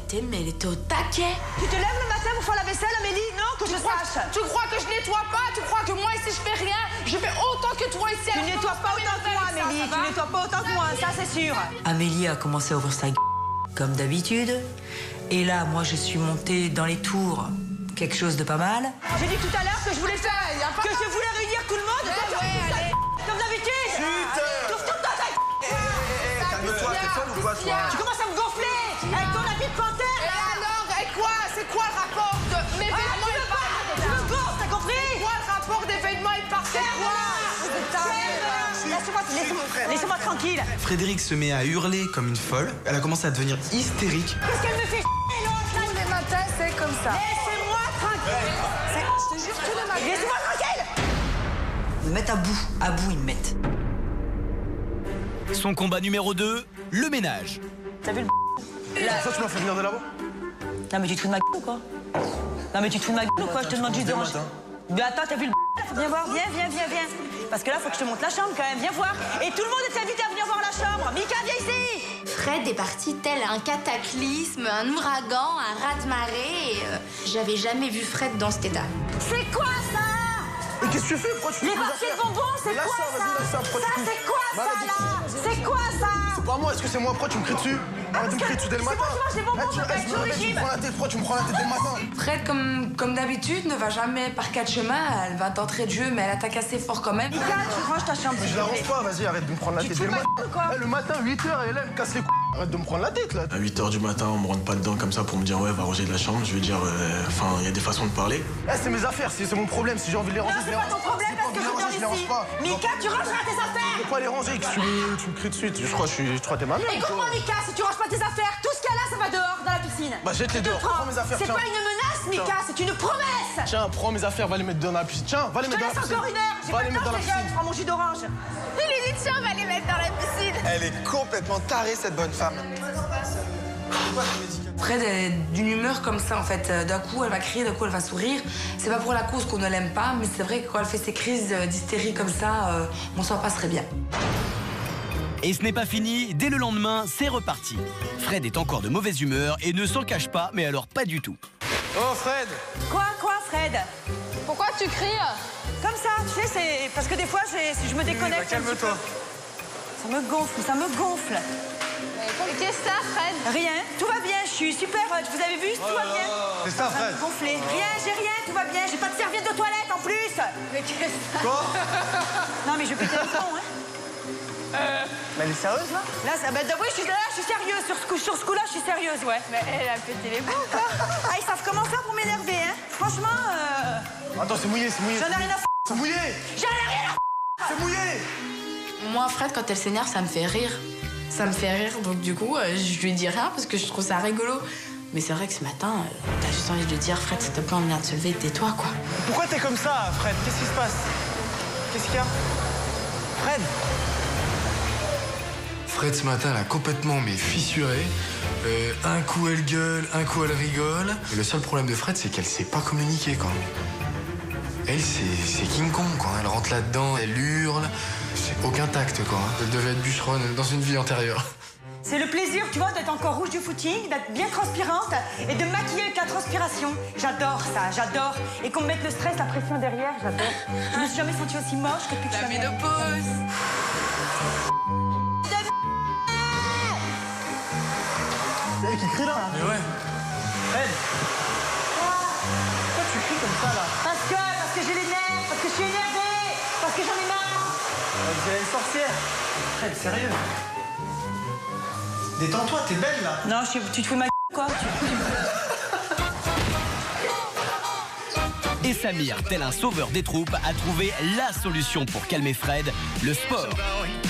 était au taquet. Tu te lèves le matin pour faire la vaisselle, Amélie? Non, que je sache. Tu crois que je nettoie pas? Tu crois que moi, ici, je fais rien? Je fais autant que toi ici. Tu nettoies pas autant que moi, Amélie. Tu nettoies pas autant que moi, ça c'est sûr. Amélie a commencé à ouvrir sa comme d'habitude. Et là, moi, je suis montée dans les tours. Quelque chose de pas mal. J'ai dit tout à l'heure que je voulais faire, que je voulais réunir tout le monde. Comme d'habitude. Calme-toi, t'es folle ou quoi, toi? Tu commences à me gonfler avec ton habit de panthère. Et alors, et quoi? C'est quoi le rapport de mes vêtements et par Tu me gonfles, t'as compris? C'est quoi le rapport des vêtements et par Laissez-moi tranquille. Frédéric se met à hurler comme une folle. Elle a commencé à devenir hystérique. Qu'est-ce qu'elle me fait Tous les matins, c'est comme ça. Laissez-moi tranquille. Je te jure, tous les matins. Laissez-moi tranquille. Ils me mettent à bout, ils me mettent. Son combat numéro 2, le ménage. T'as vu le Là, ça, tu m'as fait venir de là-bas? Non mais tu te fous de ma gueule ou quoi? Non mais tu te fous de ma gueule ou quoi? Je te demande juste de ranger. Mais attends, t'as vu le Viens voir, viens. Parce que là, faut que je te montre la chambre quand même, viens voir. Et tout le monde est invité à venir voir la chambre. Mika, viens ici. Fred est parti tel un cataclysme, un ouragan, un raz-de-marée. J'avais jamais vu Fred dans cet état. C'est quoi ça? Mais qu'est-ce que tu fais? Pourquoi tu fais Les des papiers de affaires? bonbons, c'est Lâche quoi ça, vas-y, lâche ça. Pourquoi tu c'est quoi Bah, ça vas-y. là? C'est quoi ça? C'est pas moi, est-ce que c'est moi? Pourquoi tu me cries dessus? Arrête de me crier dessus dès le matin. C'est moi qui mange des bonbons, tu faut pas être sur le me régime. prends la tête, pourquoi tu me prends la tête dès le matin? Fred, comme d'habitude, ne va jamais par quatre chemins. Elle va d'entrée de jeu, mais elle attaque assez fort quand même. Mika, tu ranges ta chambre. Je la range pas, vas-y, arrête de me prendre la tête dès le matin. Le matin, 8h, et là, elle me casse les couilles. Arrête de me prendre la tête, là. À 8h du matin, on me rentre pas dedans comme ça pour me dire ouais, va ranger de la chambre. Je vais dire, enfin, il y a des façons de parler. Eh, c'est mes affaires, c'est mon problème. Si j'ai envie de les ranger, Non, je c'est les pas range. ton problème parce que je je les dors range ici. pas. Mika, tu rangeras tes affaires. Je peux pas les ranger, tu me cries dessus. Je crois que t'es ma mère. Écoute-moi, Mika, si tu ranges pas tes affaires, tout ce qu'il y a là, ça va dehors, dans la piscine. Bah, jette-les dehors. Prends mes affaires, C'est tiens. pas une menace, Mika, c'est une promesse. Tiens, prends mes affaires, va les mettre dans la piscine. Tiens, va les Je te mettre dans la laisse piscine. encore une heure. J'ai Va pas les le mettre temps, dans la je piscine. prends mon jus d'orange. Il lui dit tiens, on va les mettre dans la piscine. Elle est complètement tarée, cette bonne femme. Fred est d'une humeur comme ça en fait. D'un coup, elle va crier, d'un coup, elle va sourire. C'est pas pour la cause qu'on ne l'aime pas, mais c'est vrai que quand elle fait ses crises d'hystérie comme ça, on s'en passerait bien. Et ce n'est pas fini, dès le lendemain, c'est reparti. Fred est encore de mauvaise humeur et ne s'en cache pas, mais alors pas du tout. Oh, Fred! Quoi, Fred? Pourquoi tu cries? Comme ça, tu sais, c'est parce que des fois, si je me déconnecte. Oui, bah, calme-toi. Ça me gonfle. Et qu'est-ce que ça, Fred? Rien, tout va bien, je suis super hot. Vous avez vu, tout va bien. C'est ça, Fred. me gonfler. Rien, j'ai rien, tout va bien. J'ai pas de serviette de toilette en plus. Mais qu'est-ce que ça? Quoi? Non, mais je vais péter le son, hein. Mais elle est sérieuse là? Là, oui, je suis sérieuse. Sur ce coup-là, je suis sérieuse, ouais. Mais elle a pété les bouts, quoi. Ah, ils savent comment faire pour m'énerver, hein. Franchement, Attends, c'est mouillé, c'est mouillé. j'en ai rien à f***. C'est mouillé. J'en ai rien à f***. C'est mouillé. Moi, Fred, quand elle s'énerve, ça me fait rire. Ça me fait rire, donc du coup, je lui dis rien parce que je trouve ça rigolo. Mais c'est vrai que ce matin, t'as juste envie de lui dire, Fred, s'il te plaît, on vient de se lever, tais-toi, quoi. Pourquoi t'es comme ça, Fred? Qu'est-ce qui se passe? Qu'est-ce qu'il y a? Fred? Fred, ce matin, elle a complètement fissuré. Un coup, elle gueule, un coup, elle rigole. Et le seul problème de Fred, c'est qu'elle sait pas communiquer, quoi. Elle, c'est King Kong, quoi. Elle rentre là-dedans, elle hurle. C'est aucun tact, quoi. Elle devait être bûcheronne dans une vie antérieure. C'est le plaisir, tu vois, d'être encore rouge du footing, d'être bien transpirante et de maquiller avec la transpiration. J'adore ça, j'adore. Et qu'on me mette le stress, la pression derrière, j'adore. Je me suis jamais sentie aussi moche que depuis que je suis La ménopause. C'est elle qui crie là? Mais ouais. Fred! Pourquoi tu cries comme ça là? Parce que j'ai les nerfs, parce que je suis énervée, parce que j'en ai marre. Vous avez une sorcière. Fred, sérieux? Détends-toi, t'es belle là. Non, tu te fous de ma quoi? Et Samir, tel un sauveur des troupes, a trouvé la solution pour calmer Fred, le sport.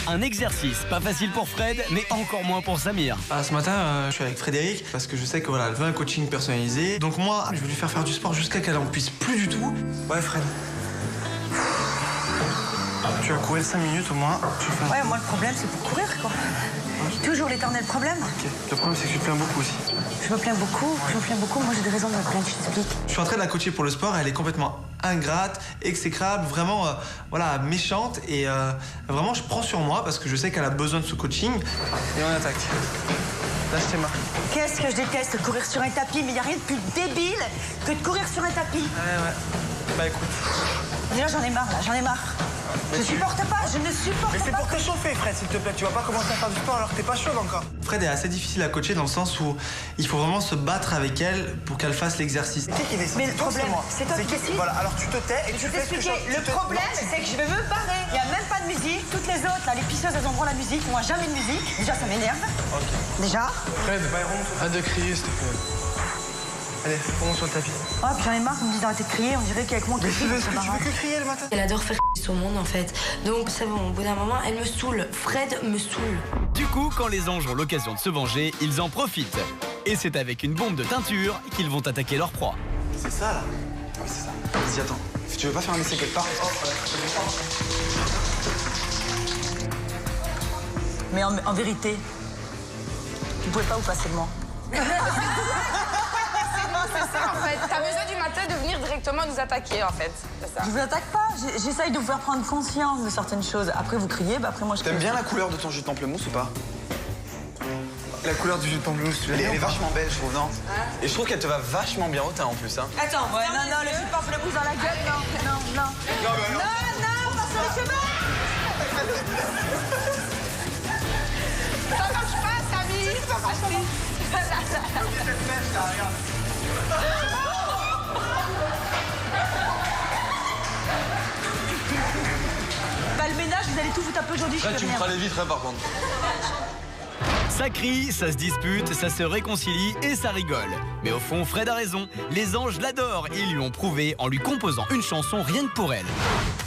Un exercice pas facile pour Fred, mais encore moins pour Samir. Ah, ce matin, je suis avec Frédéric parce que je sais que voilà, elle veut un coaching personnalisé. Donc moi, je vais lui faire du sport jusqu'à qu'elle en puisse plus du tout. Ouais, Fred. Tu vas courir 5 minutes au moins. Ouais, moi le problème c'est pour courir quoi. Toujours l'éternel problème. Ok. Le problème c'est que tu te plains beaucoup aussi. Je me plains beaucoup, moi j'ai des raisons de me plaindre, je t'explique. Je suis en train de la coacher pour le sport, elle est complètement ingrate, exécrable, vraiment voilà, méchante et vraiment je prends sur moi parce que je sais qu'elle a besoin de ce coaching et on attaque. Lâche tes mains. Qu'est-ce que je déteste courir sur un tapis, mais il n'y a rien de plus débile que de courir sur un tapis. Ouais. Bah écoute. Déjà j'en ai marre là, j'en ai marre. Je supporte pas, je ne supporte pas. Mais c'est pour te chauffer, Fred, s'il te plaît. Tu vas pas commencer à faire du sport alors que t'es pas chaude encore. Fred est assez difficile à coacher dans le sens où il faut vraiment se battre avec elle pour qu'elle fasse l'exercice. Mais le problème, c'est toi qui décides. Voilà, alors tu te tais et tu fais ce que je... Le problème, c'est que je vais me barrer. Il n'y a même pas de musique. Toutes les autres, là, les pisseuses, elles ont droit à la musique. Moi, jamais de musique. Déjà, ça m'énerve. Ok. Déjà. Fred, arrête de crier, s'il te plaît. Allez, remonte sur le tapis. Oh, puis j'en ai marre qu'on me dise d'arrêter de crier. On dirait qu'avec moi, mais tu veux que crier le matin? Elle adore faire son monde en fait. Donc c'est bon, au bout d'un moment, elle me saoule. Fred me saoule. Du coup, quand les anges ont l'occasion de se venger, ils en profitent. Et c'est avec une bombe de teinture qu'ils vont attaquer leur proie. C'est ça là? Oui, c'est ça. Vas-y, attends. Si tu veux pas faire un essai quelque part. Mais en vérité, tu pouvais pas vous passer de moi. C'est ça en fait. T'as besoin du matin de venir directement nous attaquer en fait. C'est ça. Je vous attaque pas, j'essaye de vous faire prendre conscience de certaines choses. Après vous criez, bah après moi je crie. T'aimes bien la couleur de ton jus de pamplemousse ou pas? La couleur du jus de pamplemousse, tu Elle est vachement belle, je trouve, non? Et je trouve qu'elle te va vachement bien au teint en plus, hein. Attends, ouais, non, le jus de pamplemousse dans la gueule, non. Non, pas sur les cheveux. Ça marche pas, Samy. Ça marche pas. Bah le ménage, vous allez tout vous taper aujourd'hui. Là, tu me feras les vitres, hein, par contre. Ça crie, ça se dispute, ça se réconcilie et ça rigole. Mais au fond, Fred a raison. Les anges l'adorent et ils lui ont prouvé en lui composant une chanson rien que pour elle.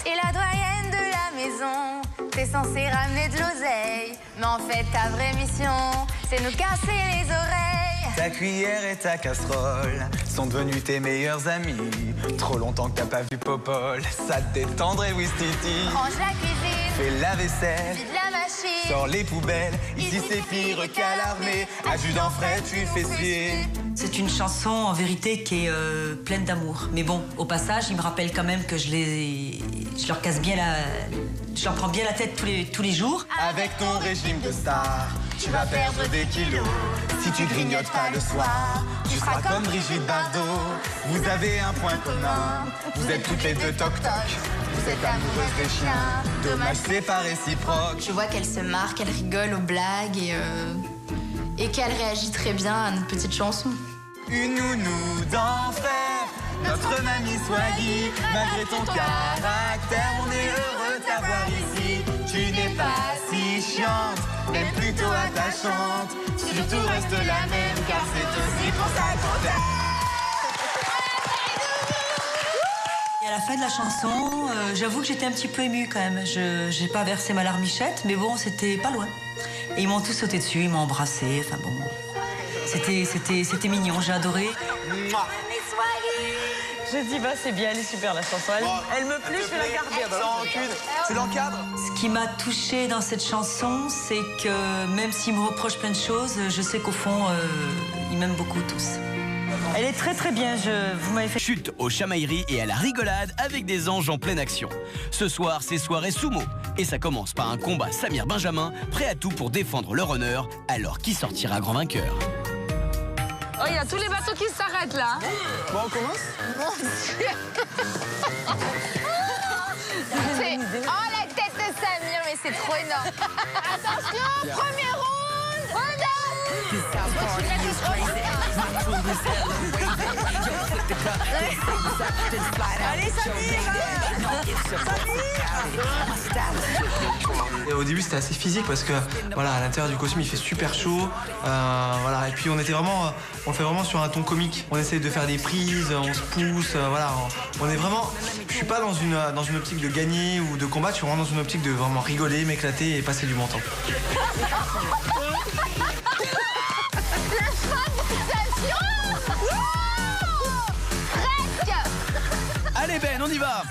Et la doyenne de la maison, t'es censé ramener de l'oseille. Mais en fait, ta vraie mission, c'est nous casser les oreilles. Ta cuillère et ta casserole sont devenus tes meilleurs amis. Trop longtemps que t'as pas vu Popol, ça te détendrait, Wistiti. Range la cuisine, Fais la vaisselle, vide la machine. sors les poubelles, ici c'est pire qu'à l'armée. Adjudant Fred, tu es fessier. C'est une chanson en vérité qui est pleine d'amour. Mais bon, au passage, il me rappelle quand même que je leur casse bien je leur prends bien la tête tous les jours. Avec ton régime de star, tu vas perdre des kilos. Si tu grignotes pas le soir, tu seras comme Brigitte Bardot. Vous avez un point commun, vous êtes toutes les deux toc-toc. Vous êtes amoureuses des chiens, dommage c'est pas réciproque. Je vois qu'elle se marre, qu'elle rigole aux blagues et qu'elle réagit très bien à notre petite chanson. Une nounou d'enfer, notre mamie Swaggy. Malgré ton caractère, on est heureux de t'avoir ici. Tu n'es pas si chiante. méchante, même plutôt attachante. Surtout reste la même, car c'est aussi pour ça qu'on t'aime. Et à la fin de la chanson, j'avoue que j'étais un petit peu émue quand même. J'ai pas versé ma larmichette, mais bon, c'était pas loin. Et ils m'ont tous sauté dessus, ils m'ont embrassé, enfin bon... C'était mignon, j'ai adoré. Je dis, bah c'est bien, elle est super la chanson. Elle me plaît, je vais la garder. Tu l'encadres. Ce qui m'a touchée dans cette chanson, c'est que même s'ils me reprochent plein de choses, je sais qu'au fond, ils m'aiment beaucoup tous. Elle est très très bien, vous m'avez fait... Chute aux chamailleries et à la rigolade avec des anges en pleine action. Ce soir, c'est soirée sumo. Et ça commence par un combat Samir-Benjamin, prêt à tout pour défendre leur honneur. Alors qui sortira grand vainqueur? Oh, il y a tous les bateaux qui s'arrêtent là. Bon, on commence? Mon Dieu. Oh, la tête de Samir, mais c'est trop énorme. Attention, premier round. Allez, Samir. Et au début c'était assez physique parce que voilà, à l'intérieur du costume il fait super chaud, voilà. Et puis on était vraiment, on le fait vraiment sur un ton comique. On essaie de faire des prises, on se pousse, voilà. On est vraiment, je suis pas dans une optique de gagner ou de combattre, je suis vraiment dans une optique de vraiment rigoler, m'éclater et passer du bon temps. Allez Ben, on y va.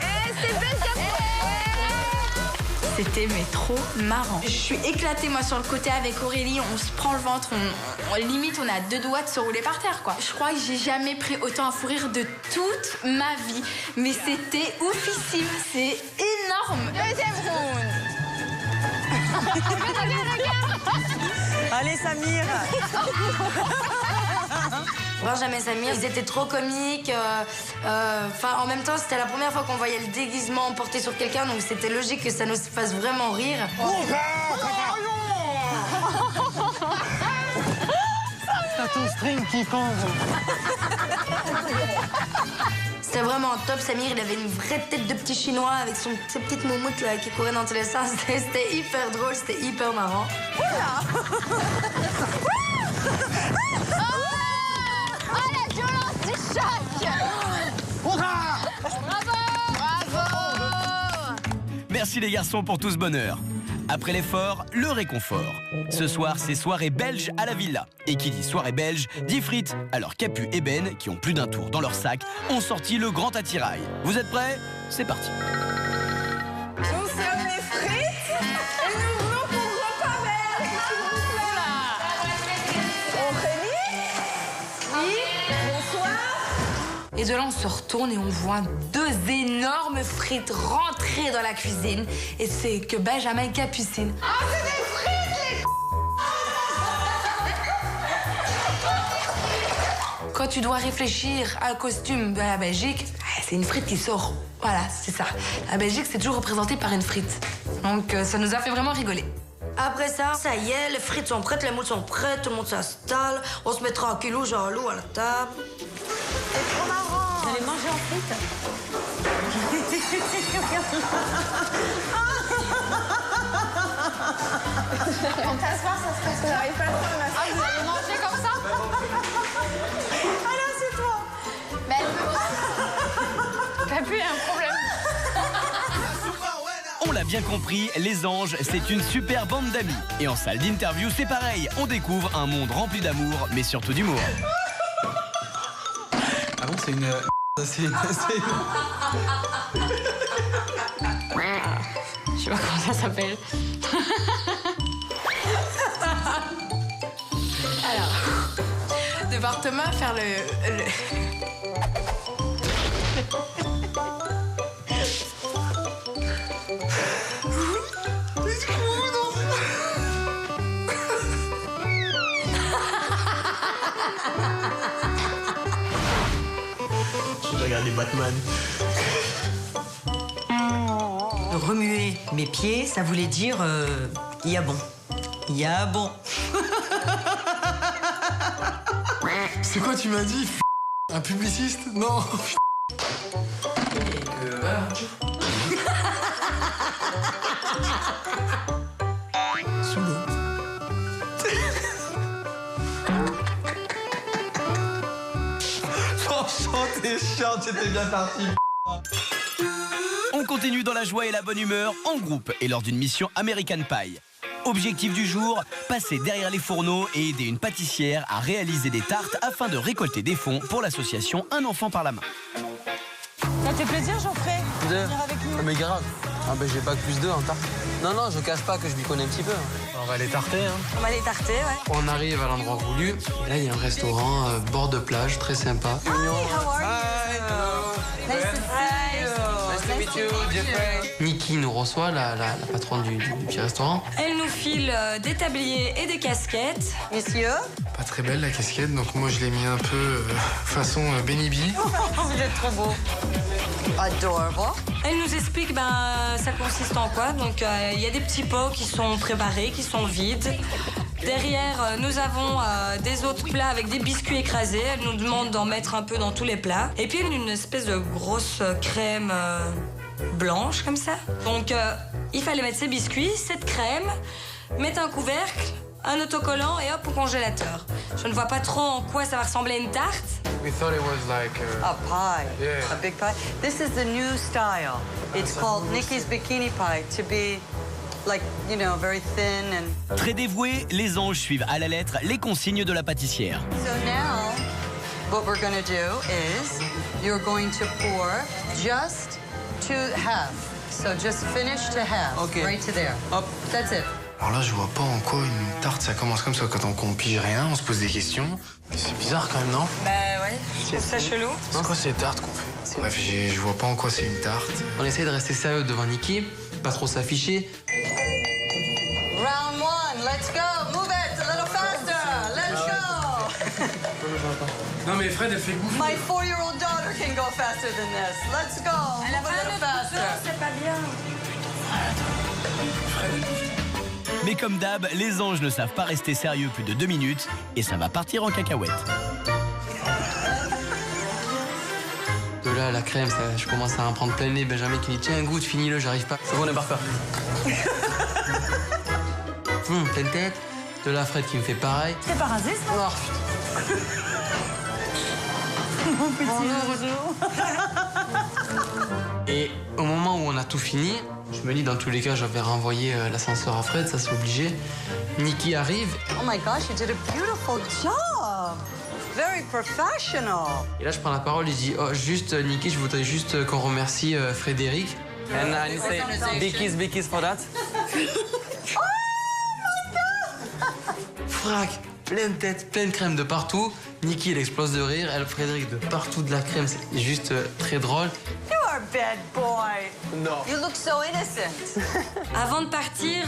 C'était mais trop marrant. Je suis éclatée moi sur le côté avec Aurélie, on se prend le ventre, limite on a 2 doigts de se rouler par terre quoi. Je crois que j'ai jamais pris autant à fou rire de toute ma vie. Mais c'était oufissime, c'est énorme. Deuxième round. Allez, Samir. Benjamin et Samir, ils étaient trop comiques. En même temps, c'était la première fois qu'on voyait le déguisement porté sur quelqu'un, donc c'était logique que ça nous fasse vraiment rire. T'as ton string qui pend. C'était vraiment top. Samir, il avait une vraie tête de petit chinois avec ses petites moumoutes là, qui couraient dans tous les sens. C'était hyper drôle, c'était hyper marrant. Merci les garçons pour tout ce bonheur. Après l'effort, le réconfort. Ce soir, c'est soirée belge à la villa. Et qui dit soirée belge, dit frites. Alors Capu et Ben, qui ont plus d'un tour dans leur sac, ont sorti le grand attirail. Vous êtes prêts? C'est parti. Nous sommes les frites et nous venons pour le repas belge. Aurélie? Oui, bonsoir. Et de là, on se retourne et on voit 2 énormes frites rentrer dans la cuisine. Et c'est que Benjamin et Capucine. Ah, c'est des frites, les Quand tu dois réfléchir à un costume de la Belgique, c'est une frite qui sort. Voilà, c'est ça. La Belgique, c'est toujours représenté par une frite. Donc, ça nous a fait vraiment rigoler. Après ça y est, les frites sont prêtes, les moules sont prêtes, tout le monde s'installe. On se met tranquillou, genre loup à la table. C'est trop marrant. Vous allez manger en frites? On t'asseoir, ça se passe. J'arrive pas à le faire, ma fille. Vous allez manger comme ça? Alors, c'est toi. Mais elle peut aussi. T'as plus un problème. On l'a bien compris, les anges, c'est une super bande d'amis. Et en salle d'interview, c'est pareil. On découvre un monde rempli d'amour, mais surtout d'humour. Ah bon, c'est une... Je sais pas comment ça s'appelle. Alors, devoir Thomas faire le... J'ai regardé Batman. Remuer mes pieds, ça voulait dire il y a bon. Il y a bon. C'est quoi tu m'as dit? Un publiciste? Non. Sous l'eau. t'es chiante, j'étais bien parti. On continue dans la joie et la bonne humeur en groupe et lors d'une mission American Pie. Objectif du jour, passer derrière les fourneaux et aider une pâtissière à réaliser des tartes afin de récolter des fonds pour l'association Un enfant par la main. Ça te fait plaisir, Geoffrey, de venir avec nous? Mais grave. Ah ben j'ai bac plus 2 en tarte. Non, je cache pas que je m'y connais un petit peu. On va les tarter, hein. On va les tarter, ouais. On arrive à l'endroit voulu. Et là, il y a un restaurant bord de plage, très sympa. Hi, how are you? Nice to meet you, Jeffrey. Nikki nous reçoit, la patronne du petit restaurant. Elle nous file des tabliers et des casquettes. Messieurs? Pas très belle la casquette, donc moi je l'ai mis un peu façon Benny B. Vous êtes trop beau. Adorable. Elle nous explique ça consiste en quoi. Donc il y a des petits pots qui sont préparés, qui sont vides. Derrière, nous avons des autres plats avec des biscuits écrasés. Elle nous demande d'en mettre un peu dans tous les plats. Et puis une espèce de grosse crème blanche comme ça. Donc il fallait mettre ces biscuits, cette crème, mettre un couvercle, un autocollant et hop au congélateur. Je ne vois pas trop en quoi ça va ressembler à une tarte. We thought it was like a pie, yeah. a big pie. This is the new style. It's called Nikki's Bikini Pie to be like, you know, very thin and... Très dévoués, les anges suivent à la lettre les consignes de la pâtissière. So now, what we're going to do is you're going to pour just to half. So just finish to half, Okay. right to there. Hop. That's it. Alors là, je vois pas en quoi une tarte ça commence comme ça. Quand on pige rien, on se pose des questions. C'est bizarre quand même, non? Bah ouais, je trouve ça chelou. C'est quoi ces tartes qu'on fait? Bref, je vois pas en quoi c'est une tarte. On essaie de rester sérieux devant Nikki, pas trop s'afficher. Round one, let's go. Move it a little faster. Let's go. Non mais Fred, elle fait goût. My 4-year-old daughter can go faster than this. Let's go. Move a little faster. C'est pas bien. Mais comme d'hab, les anges ne savent pas rester sérieux plus de 2 minutes et ça va partir en cacahuète. De là, la crème, je commence à en prendre plein le nez. Benjamin qui dit tiens, goûte, finis-le, j'arrive pas. C'est bon, on est parfait. Pleine tête. De là, Fred qui me fait pareil. C'est pas rasé, ça? Oh, putain. Mon petit Et au moment où on a tout fini, je me dis dans tous les cas, j'avais renvoyé l'ascenseur à Fred, ça c'est obligé. Nikki arrive. Oh my gosh, you did a beautiful job. Very professional. Et là, je prends la parole et je dis oh, juste, Nikki, je voudrais juste qu'on remercie Frédéric. And I say big kiss for that. Frac, pleine tête, pleine crème de partout. Nikki, elle explose de rire. Elle, Frédéric, de partout de la crème. C'est juste très drôle. You are a bad boy. Non. You look so innocent. Avant de partir,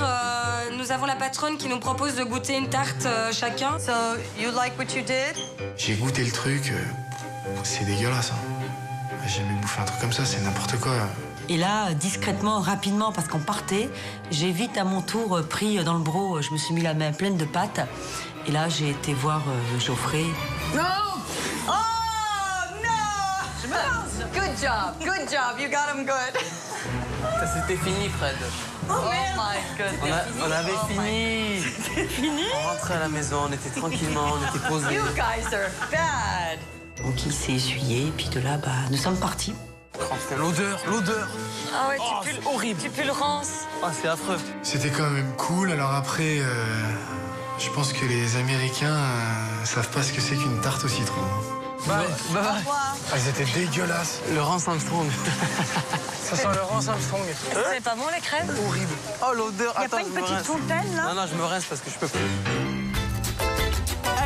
nous avons la patronne qui nous propose de goûter une tarte chacun. So, you like what you did? J'ai goûté le truc. C'est dégueulasse. J'ai jamais bouffé un truc comme ça, c'est n'importe quoi. Et là, discrètement, rapidement, parce qu'on partait, j'ai vite à mon tour pris dans le bro, je me suis mis la main pleine de pâtes. Et là, j'ai été voir Geoffrey. No! Oh, no! Good job, you got him good. C'était fini, Fred. Oh my goodness. On avait fini. C'était fini? On rentrait à la maison, on était tranquillement, on était posés. You guys are bad. Donc il s'est essuyé, et puis de là, nous sommes partis. Oh, l'odeur. Ah ouais, c'est horrible. Tu pues le rance. Oh, c'est affreux. C'était quand même cool. Alors après, je pense que les Américains savent pas ce que c'est qu'une tarte au citron. Bye. Elles étaient dégueulasses. Le Rance Armstrong. Ça sent le Rance Armstrong. C'est pas bon, les crèmes? Horrible. Oh, l'odeur. Y a Attends, pas une petite fontaine, là? Non, je me rince parce que je peux plus.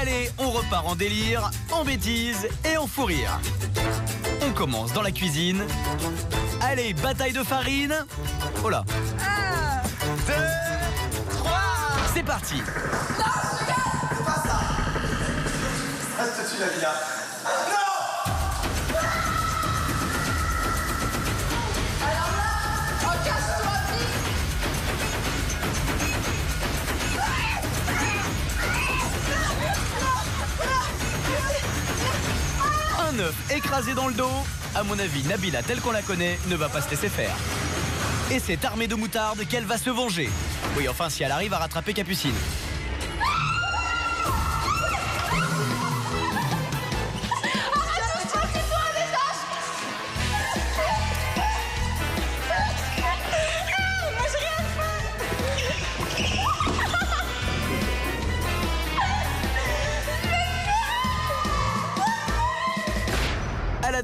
Allez, on repart en délire, en bêtise et en fou rire. On commence dans la cuisine. Allez, bataille de farine. Oh là. 2, 3. C'est parti. Non, c'est pas ça. Reste dessus, la villa. Un œuf écrasé dans le dos. À mon avis, Nabila, telle qu'on la connaît, ne va pas se laisser faire. Et cette armée de moutarde qu'elle va se venger. Oui, enfin, si elle arrive à rattraper Capucine.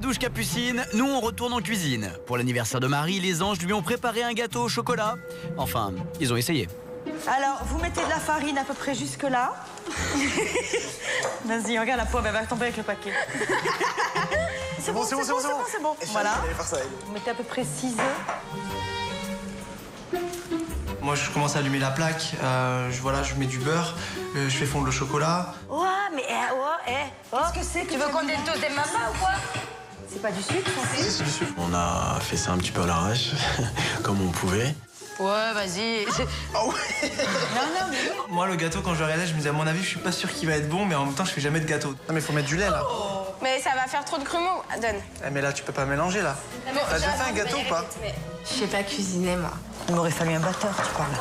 douche Capucine, nous on retourne en cuisine. Pour l'anniversaire de Marie, les anges lui ont préparé un gâteau au chocolat. Enfin, ils ont essayé. Alors, vous mettez de la farine à peu près jusque là. Vas-y, regarde la pauvre, elle va tomber avec le paquet. C'est bon. Voilà. Vous mettez à peu près 6 œufs. Moi, je commence à allumer la plaque. Je mets du beurre. Je fais fondre le chocolat. Ouais, mais qu'est-ce que c'est que Tu veux qu'on ait le toast des mamas ou quoi? C'est pas du sucre, ça? Si, c'est du sucre. On a fait ça un petit peu à l'arrache, comme on pouvait. Ouais, vas-y. Non, mais... Moi, le gâteau, quand je le réalise, je me dis, à mon avis, je suis pas sûr qu'il va être bon, mais en même temps, je fais jamais de gâteau. Non, mais faut mettre du lait, là. Mais ça va faire trop de grumeaux. Donne. Mais là, tu peux pas mélanger, là. T'as déjà fait un gâteau ou pas? Je sais pas cuisiner, moi. Il m'aurait fallu un batteur, tu parles.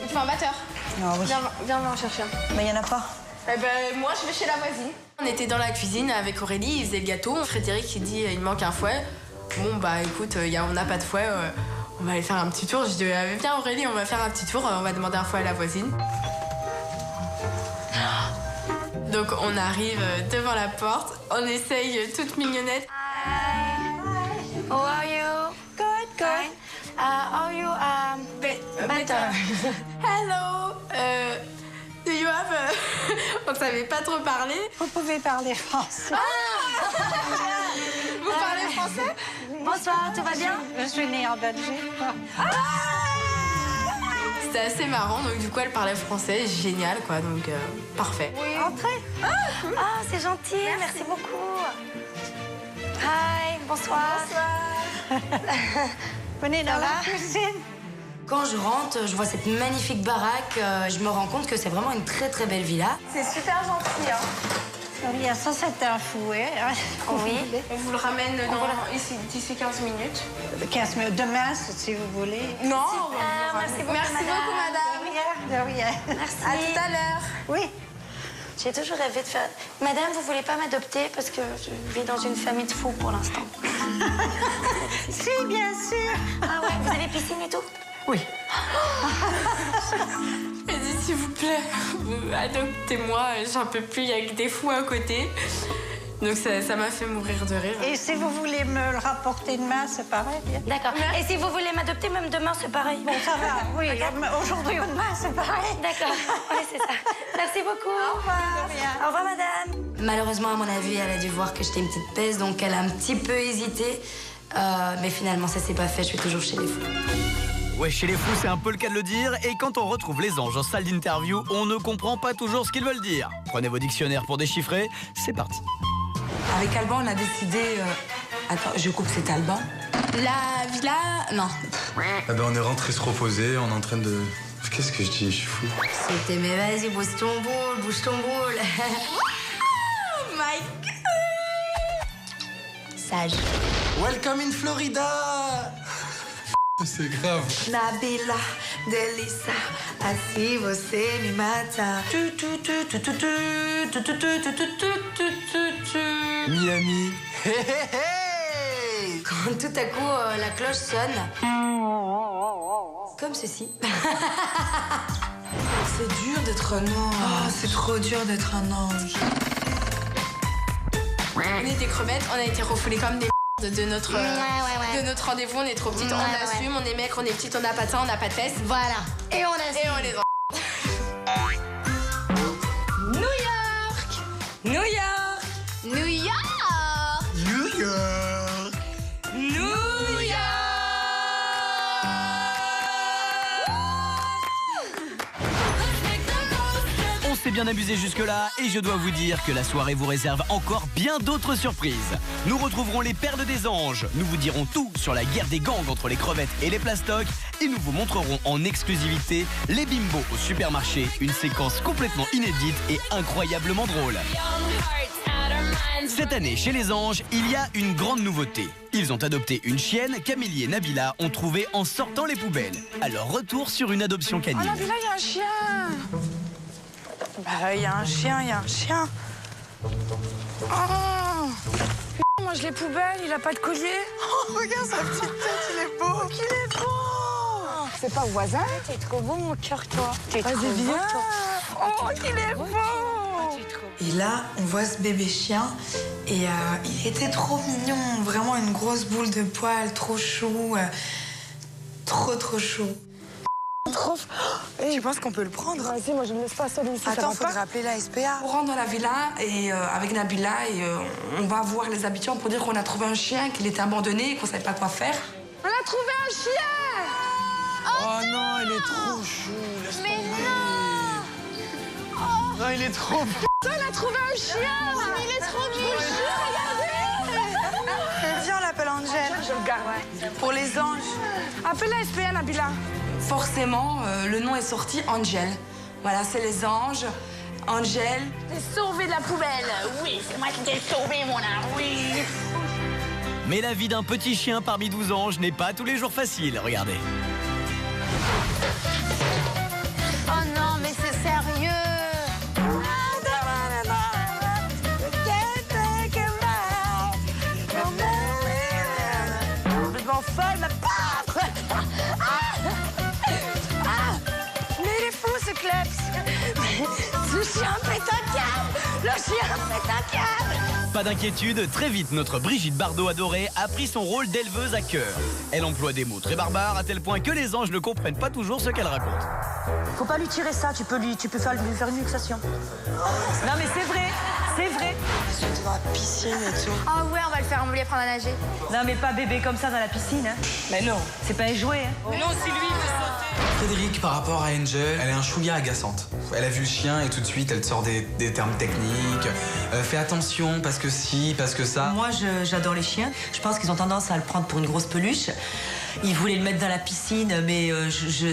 Il te faut un batteur. Ah oui. Viens en chercher un. Mais il y en a pas. Eh ben, moi, je vais chez la voisine. On était dans la cuisine avec Aurélie, il faisait le gâteau. Frédéric, il dit, il manque un fouet. Bon, bah écoute, on n'a pas de fouet. On va aller faire un petit tour. Je dis, viens Aurélie, on va faire un petit tour. On va demander un fouet à la voisine. Donc on arrive devant la porte. On essaye toute mignonnette. How are you? Good. How are you? Better. Hello. Do you have? On savait pas trop parler. Vous pouvez parler français. Vous parlez français? Bonsoir, tout va bien? Je suis née en Belgique. C'était assez marrant, donc du coup elle parlait français, génial quoi, donc parfait. Oui. Entrez. Ah, c'est gentil, merci beaucoup. Hi, bonsoir. Venez dans la cuisine. Quand je rentre, je vois cette magnifique baraque, je me rends compte que c'est vraiment une très très belle villa. C'est super gentil, hein. Oui, ça c'est un fouet. Oui. On vous le ramène d'ici 15 minutes. 15 minutes. Demain, si vous voulez. Non. Merci beaucoup, madame. De rien. Merci. À tout à l'heure. Oui. J'ai toujours rêvé de faire... Madame, vous voulez pas m'adopter parce que je vis dans une famille de fous pour l'instant. Si, bien sûr. Ah ouais, vous avez piscine et tout? Oui. Elle dit, s'il vous plaît, adoptez-moi, j'en peux plus, il y a que des fous à côté. Donc ça m'a fait mourir de rire. Et si vous voulez me le rapporter demain, c'est pareil. D'accord. Et si vous voulez m'adopter, même demain, c'est pareil. Bon, ça va, oui. Aujourd'hui ou demain, c'est pareil. D'accord. Oui, c'est ça. Merci beaucoup. Au revoir. Au revoir, madame. Malheureusement, à mon avis, elle a dû voir que j'étais une petite peste, donc elle a un petit peu hésité. Mais finalement, ça s'est pas fait, je suis toujours chez les fous. Ouais, chez les fous, c'est un peu le cas de le dire. Et quand on retrouve les anges en salle d'interview, on ne comprend pas toujours ce qu'ils veulent dire. Prenez vos dictionnaires pour déchiffrer. C'est parti. Avec Alban, on a décidé... Attends, je coupe, c'est Alban. La villa... Non. Ah ben on est rentré se reposer, on est en train de... Qu'est-ce que je dis? Je suis fou. C'était, mais vas-y, bouge ton boule, bouge ton boule. Oh my God. Sage. Welcome in Florida. C'est grave. Nabila, delícia, assim você me mata. Miami. Quand tout à coup, la cloche sonne. Comme ceci. C'est dur d'être un ange. Oh, c'est trop dur d'être un ange. On était crevettes, on a été refoulés comme des de notre rendez-vous, on est trop petites, on assume, on est mecs, on est petites, on n'a pas de sein, on n'a pas de fesses. Voilà. Et on assume. Et on les New York. New York. New York. New York. New York. On s'est bien amusé jusque-là et je dois vous dire que la soirée vous réserve encore bien d'autres surprises. Nous retrouverons les perles des anges, nous vous dirons tout sur la guerre des gangs entre les crevettes et les plastocs et nous vous montrerons en exclusivité les bimbos au supermarché, une séquence complètement inédite et incroyablement drôle. Cette année, chez les anges, il y a une grande nouveauté. Ils ont adopté une chienne qu'Amélie et Nabila ont trouvée en sortant les poubelles. Alors retour sur une adoption canine. Oh Nabila, il y a un chien. Bah, il y a un chien, il y a un chien. Oh putain, mange les poubelles, il a pas de collier. Oh, regarde sa petite tête, il est beau. Qu'il est beau. C'est pas voisin? T'es trop beau, mon cœur, toi. Vas-y, viens. Oh, qu'il est beau. T'es trop beau. Et là, on voit ce bébé chien et il était trop mignon, vraiment une grosse boule de poils, trop chou, trop chou. Trop. Tu penses qu'on peut le prendre? Vas-y, moi je me laisse pas seule ici. Attends, faudrait appeler la SPA. On rentre dans la villa et avec Nabila et on va voir les habitants pour dire qu'on a trouvé un chien, qu'il était abandonné et qu'on savait pas quoi faire. On a trouvé un chien! Oh non, il est trop chou. Laisse tomber. Non, il est trop... Putain, on a trouvé un chien! Il est trop chou, regardez! Viens, on l'appelle Angel. Je le garde. Pour les anges. Appelle la SPA, Nabila. Forcément, le nom est sorti Angel. Voilà, c'est les anges. Angel. T'es sauvé de la poubelle. Oui, c'est moi qui t'ai sauvé, mon âme. Oui. Mais la vie d'un petit chien parmi 12 anges n'est pas tous les jours facile, regardez. Oh non, mais c'est sérieux. Complètement folle, ma pauvre. Mais il est fou, ce Klebs. Ce chien pète un câble. Le chien pète un câble. Pas d'inquiétude, très vite, notre Brigitte Bardot adorée a pris son rôle d'éleveuse à cœur. Elle emploie des mots très barbares à tel point que les anges ne comprennent pas toujours ce qu'elle raconte. Faut pas lui tirer ça, tu peux lui faire une luxation. Non mais c'est vrai. Je vais dans la piscine et tout. Ah ouais, on va le faire, on va lui apprendre à nager. Non mais pas bébé comme ça dans la piscine. Hein. Mais non, c'est pas un jouet. Hein. Mais non, si lui il veut sauter. Frédéric, par rapport à Angel, elle est un chouïa agaçante. Elle a vu le chien et tout de suite, elle te sort des termes techniques. Fais attention, parce que si, parce que ça. Moi, j'adore les chiens. Je pense qu'ils ont tendance à le prendre pour une grosse peluche. Ils voulaient le mettre dans la piscine, mais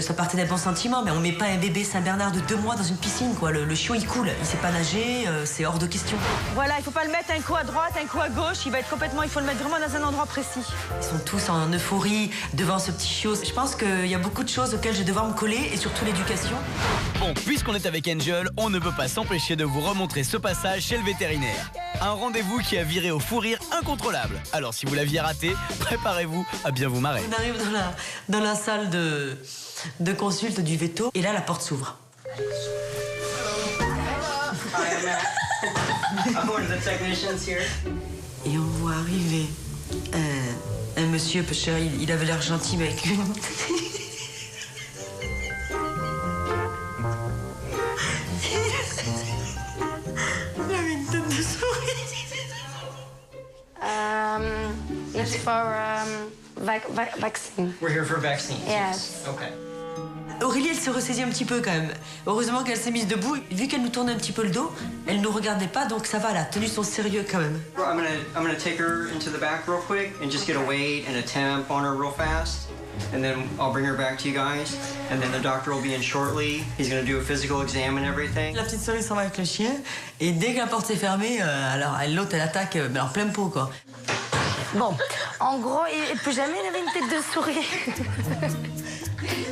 ça partait d'un bon sentiment. Mais on met pas un bébé Saint-Bernard de 2 mois dans une piscine, quoi. Le chiot, il coule. Il sait pas nager, c'est hors de question. Voilà, il faut pas le mettre un coup à droite, un coup à gauche. Il faut le mettre vraiment dans un endroit précis. Ils sont tous en euphorie devant ce petit chiot. Je pense qu'il y a beaucoup de choses auxquelles je vais devoir me coller, et surtout l'éducation. Bon, puisqu'on est avec Angel, on ne peut pas s'empêcher de vous remontrer ce passage chez le vétérinaire. Un rendez-vous qui a viré au fou rire incontrôlable. Alors si vous l'aviez raté, préparez-vous à bien vous marrer. On arrive dans la salle de consulte du veto, et là la porte s'ouvre. Et on voit arriver un monsieur, parce qu'il avait l'air gentil, mais avec une... Il avait une tête de souris. It's for vaccine. We're here for vaccines. Yes. Okay. Aurélie, elle se ressaisit un petit peu quand même. Heureusement qu'elle s'est mise debout. Vu qu'elle nous tournait un petit peu le dos, elle nous regardait pas, donc ça va, elle a tenu son sérieux quand même. I'm gonna take her into the back real quick and just get a weight and a temp on her real fast. And then I'll bring her back to you guys. And then the doctor will be in shortly. He's gonna do a physical exam and everything. La petite souris s'en va avec le chien. Et dès que la porte s'est fermée, alors l'autre, elle attaque mais en plein pot, quoi. Bon, en gros, il peut jamais il avait une tête de souris.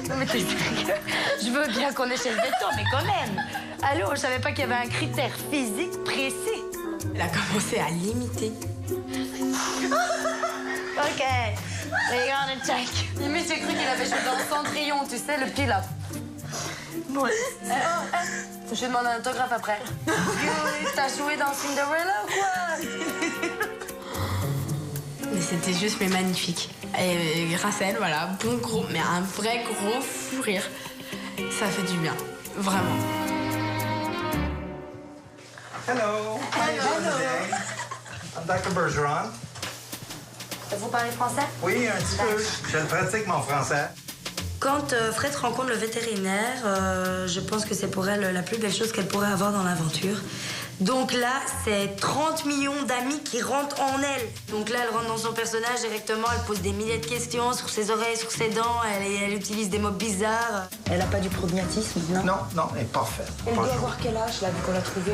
Non mais t'es sérieux? Je veux bien qu'on ait chez le veto, mais quand même. Allô, je savais pas qu'il y avait un critère physique précis. Elle a commencé à l'imiter. Ok, we're gonna check. Limite, j'ai cru qu'il avait joué dans Cendrillon, tu sais, le pilote. Bon. Je vais demander un autographe après. T'as joué dans Cinderella ou quoi? Mais c'était juste magnifique. Et grâce à elle, voilà, bon gros, mais un vrai gros fou rire. Ça fait du bien, vraiment. Hello. Hello. I'm Dr. Bergeron. Vous parlez français? Oui, un petit peu. Je le pratique, mon français. Quand Fred rencontre le vétérinaire, je pense que c'est pour elle la plus belle chose qu'elle pourrait avoir dans l'aventure. Donc là, c'est 30 millions d'amis qui rentrent en elle. Donc là, elle rentre dans son personnage directement, elle pose des milliers de questions sur ses oreilles, sur ses dents, elle utilise des mots bizarres. Elle a pas du prognatisme, non? Non, elle est parfaite. Elle doit avoir quel âge, là, vu qu'on l'a trouvée?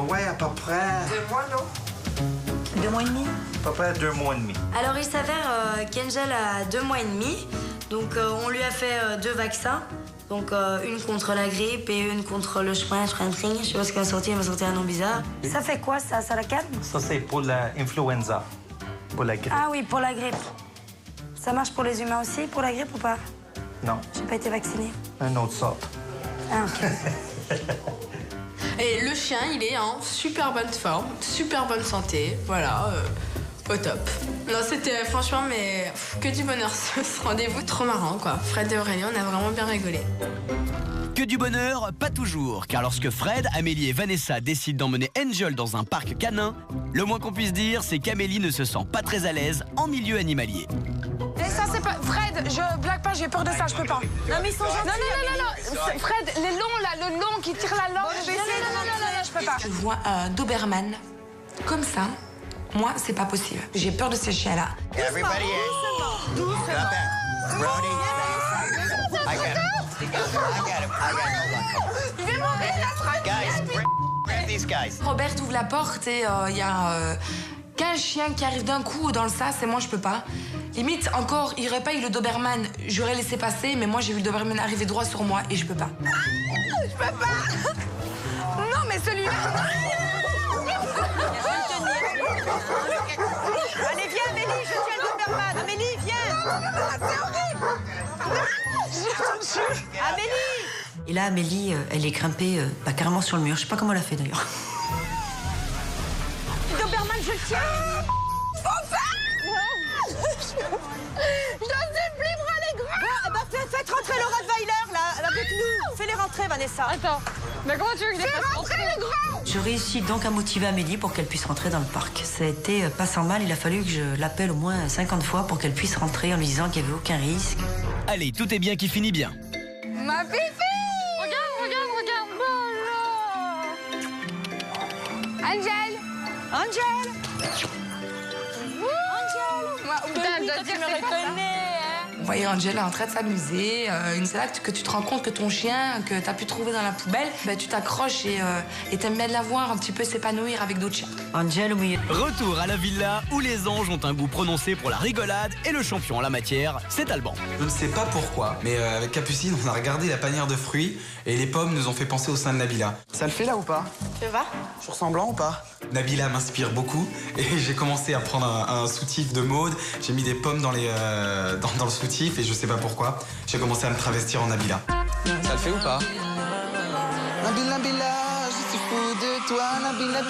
Ouais, à peu près... 2 mois, non? 2 mois et demi? À peu près 2 mois et demi. Alors, il s'avère qu'Angel a 2 mois et demi. Donc, on lui a fait 2 vaccins. Donc, une contre la grippe et une contre le schweinfreining. Je sais pas ce qu'elle m'a sorti, elle m'a sorti un nom bizarre. Ça fait quoi, ça? Ça la calme? Ça, c'est pour l'influenza. Pour la grippe. Ah oui, pour la grippe. Ça marche pour les humains aussi, pour la grippe ou pas? Non. J'ai pas été vaccinée. Un autre sorte. Ah, ok. Et le chien, il est en super bonne forme, super bonne santé, voilà, au top. Non, c'était franchement, mais que du bonheur ce rendez-vous, trop marrant quoi. Fred et Aurélie, on a vraiment bien rigolé. Que du bonheur, pas toujours, car lorsque Fred, Amélie et Vanessa décident d'emmener Angel dans un parc canin, le moins qu'on puisse dire, c'est qu'Amélie ne se sent pas très à l'aise en milieu animalier. Et ça, c'est pas... Fred, je blague pas, j'ai peur de ça, je peux pas. Non, mais ils sont gentils. Non. Fred, les longs, là, le long qui tire la langue. Non, je peux pas. Je vois un Doberman comme ça. Moi, c'est pas possible. J'ai peur de ces chiens-là. Everybody in. Doucement. Brody. I got it. Il va mourir, la Guys, grab these guys. Robert ouvre la porte et il y a 15 chiens qui arrivent d'un coup dans le sas et moi, je peux pas. Limite, encore, il aurait pas eu le Doberman, j'aurais laissé passer, mais moi, j'ai vu le Doberman arriver droit sur moi et je peux pas. Je peux pas. Non, mais celui-là... Allez, viens, Amélie, je tiens le Doberman. Amélie, viens. C'est horrible. Amélie. Et là, Amélie, elle est grimpée carrément sur le mur. Je sais pas comment elle a fait d'ailleurs. Doberman, je le tiens. Je dois plus bras les grands. Faites rentrer le Rottweiler, là, avec nous. Fais-les rentrer, Vanessa. Attends, mais comment tu veux que je les fasse rentrer le grand? Je réussis donc à motiver Amélie pour qu'elle puisse rentrer dans le parc. Ça a été pas sans mal, il a fallu que je l'appelle au moins 50 fois pour qu'elle puisse rentrer en lui disant qu'il n'y avait aucun risque. Allez, tout est bien qui finit bien. Ma fifi. Regarde. Angel. Putain, tu me reconnais. On voyait Angela en train de s'amuser. C'est là que tu te rends compte que ton chien, que tu as pu trouver dans la poubelle, ben, tu t'accroches et t'aimes bien de la voir un petit peu s'épanouir avec d'autres chiens. Angel, oui. Retour à la villa où les anges ont un goût prononcé pour la rigolade et le champion en la matière, c'est Alban. Je ne sais pas pourquoi, mais avec Capucine, on a regardé la panière de fruits et les pommes nous ont fait penser au sein de Nabila. Ça le fait là ou pas? Tu vas? Je suis ressemblant ou pas? Nabila m'inspire beaucoup et j'ai commencé à prendre un soutif de mode. J'ai mis des pommes dans le soutif et je sais pas pourquoi. J'ai commencé à me travestir en Nabila. Ça le fait ou pas? Nabila, je suis fou de toi, Nabila.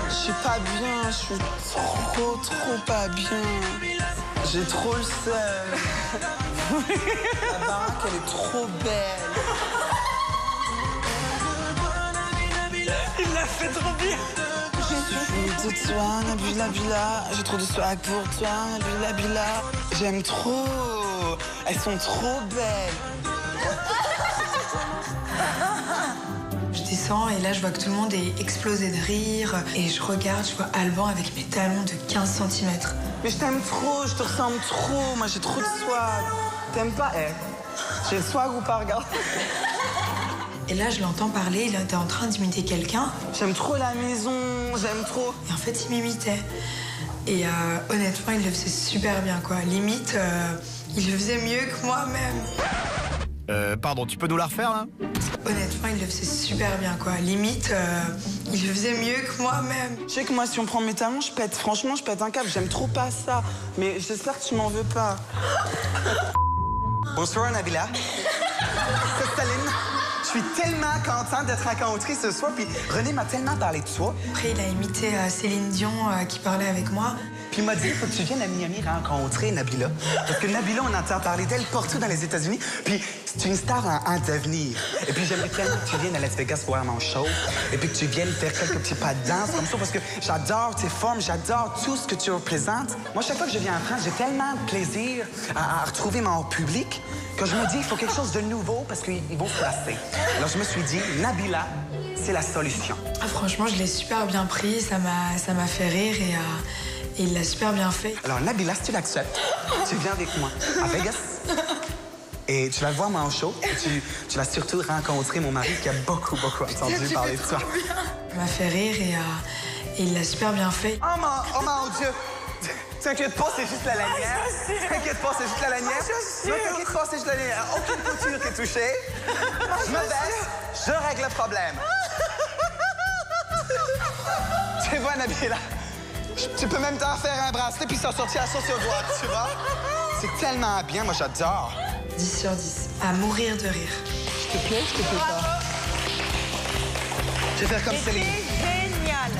Je suis pas bien, je suis trop pas bien. J'ai trop le seum. La baraque, elle est trop belle. Il l'a fait trop bien. Je suis fou de toi, Nabila. J'ai trop de swag pour toi, Nabila. J'aime trop. Elles sont trop belles. Je descends et là je vois que tout le monde est explosé de rire et je regarde, je vois Alban avec mes talons de 15 cm. Mais je t'aime trop, je te ressemble trop. Moi j'ai trop de swag. T'aimes pas? J'ai le swag ou pas, regarde. Et là je l'entends parler, il était en train d'imiter quelqu'un. J'aime trop la maison, j'aime trop. Et en fait il m'imitait. Et honnêtement il le faisait super bien quoi. Limite, il le faisait mieux que moi-même. Pardon, tu peux nous la refaire là? Honnêtement, il le faisait super bien, quoi. Limite, il le faisait mieux que moi-même. Je sais que moi, si on prend mes talons, je pète. Franchement, je pète un câble. J'aime trop pas ça. Mais j'espère que tu m'en veux pas. Bonsoir, Nabila. C'est Saline. Je suis tellement contente d'être rencontrée ce soir. Puis René m'a tellement parlé de toi. Après, il a imité Céline Dion qui parlait avec moi. Puis il m'a dit, faut que tu viennes à Miami rencontrer Nabila. Parce que Nabila, on entend parler d'elle partout dans les États-Unis. Puis c'est une star en devenir. Et puis j'aimerais tellement que tu viennes à Las Vegas voir mon show. Et puis que tu viennes faire quelques petits pas de danse comme ça. Parce que j'adore tes formes, j'adore tout ce que tu représentes. Moi, chaque fois que je viens en France, j'ai tellement de plaisir à retrouver mon public que je me dis, il faut quelque chose de nouveau parce qu'ils vont se lasser. Alors je me suis dit, Nabila, c'est la solution. Ah, franchement, je l'ai super bien pris. Ça m'a fait rire et il l'a super bien fait. Alors, Nabila, si tu l'acceptes, tu viens avec moi à Vegas. Et tu vas voir mon show. Et tu vas surtout rencontrer mon mari qui a beaucoup entendu parler de toi. Ça m'a fait rire et il l'a super bien fait. Oh mon Dieu! T'inquiète pas, c'est juste la lanière. T'inquiète pas, c'est juste la lanière. T'inquiète pas, c'est juste la lanière. Aucune couture qui est touchée. Je me baisse, je règle le problème. Tu vois, Nabila? Tu peux même t'en faire un bracelet puis s'en sortir à sauce sur doigt, tu vois? C'est tellement bien, moi j'adore. 10 sur 10, à mourir de rire. Je te plais pas? Je vais faire comme Céline. Génial.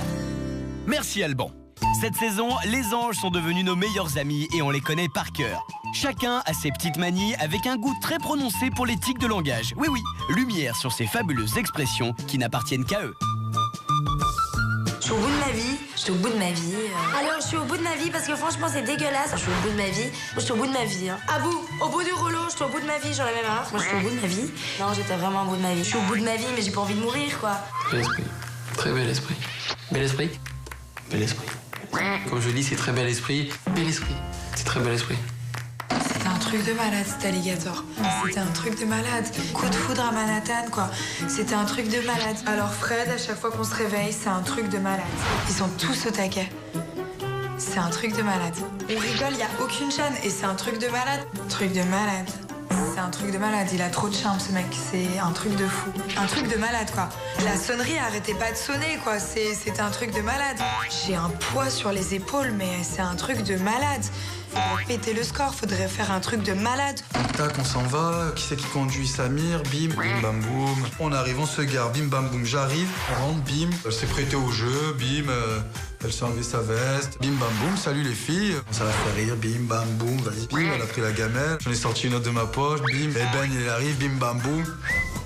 Merci Alban. Cette saison, les anges sont devenus nos meilleurs amis et on les connaît par cœur. Chacun a ses petites manies avec un goût très prononcé pour les tics de langage. Oui, oui, lumière sur ces fabuleuses expressions qui n'appartiennent qu'à eux. Je suis au bout de ma vie. Je suis au bout de ma vie. Alors, je suis au bout de ma vie parce que franchement, c'est dégueulasse. Je suis au bout de ma vie. Moi, je suis au bout de ma vie. Hein. À bout, au bout du rouleau, je suis au bout de ma vie. J'en avais marre. Moi, je suis au bout de ma vie. Non, j'étais vraiment au bout de ma vie. Je suis au bout de ma vie, mais j'ai pas envie de mourir, quoi. Bel esprit. Très bel esprit. Bel esprit. Bel esprit. Comme je dis, c'est très bel esprit. Bel esprit. C'est très bel esprit. C'était un truc de malade, cet alligator. C'était un truc de malade. Coup de foudre à Manhattan, quoi. C'était un truc de malade. Alors Fred, à chaque fois qu'on se réveille, c'est un truc de malade. Ils sont tous au taquet. C'est un truc de malade. On rigole, il n'y a aucune chaîne. Et c'est un truc de malade. Truc de malade. C'est un truc de malade. Il a trop de charme, ce mec. C'est un truc de fou. Un truc de malade, quoi. La sonnerie arrêtait pas de sonner, quoi. C'était un truc de malade. J'ai un poids sur les épaules, mais c'est un truc de malade. Faudrait péter le score, faudrait faire un truc de malade. Tac, on s'en va. Qui c'est qui conduit? Samir, bim, bim, bam, boum. On arrive, on se gare, bim, bam, boum. J'arrive, on rentre, bim. Elle s'est prêtée au jeu, bim. Elle s'est enlevée sa veste, bim, bam, boum. Salut les filles. Ça la fait rire, bim, bam, boum. Vas-y, bim. Elle a pris la gamelle. J'en ai sorti une autre de ma poche, bim. Et Ben, il arrive, bim, bam, boum.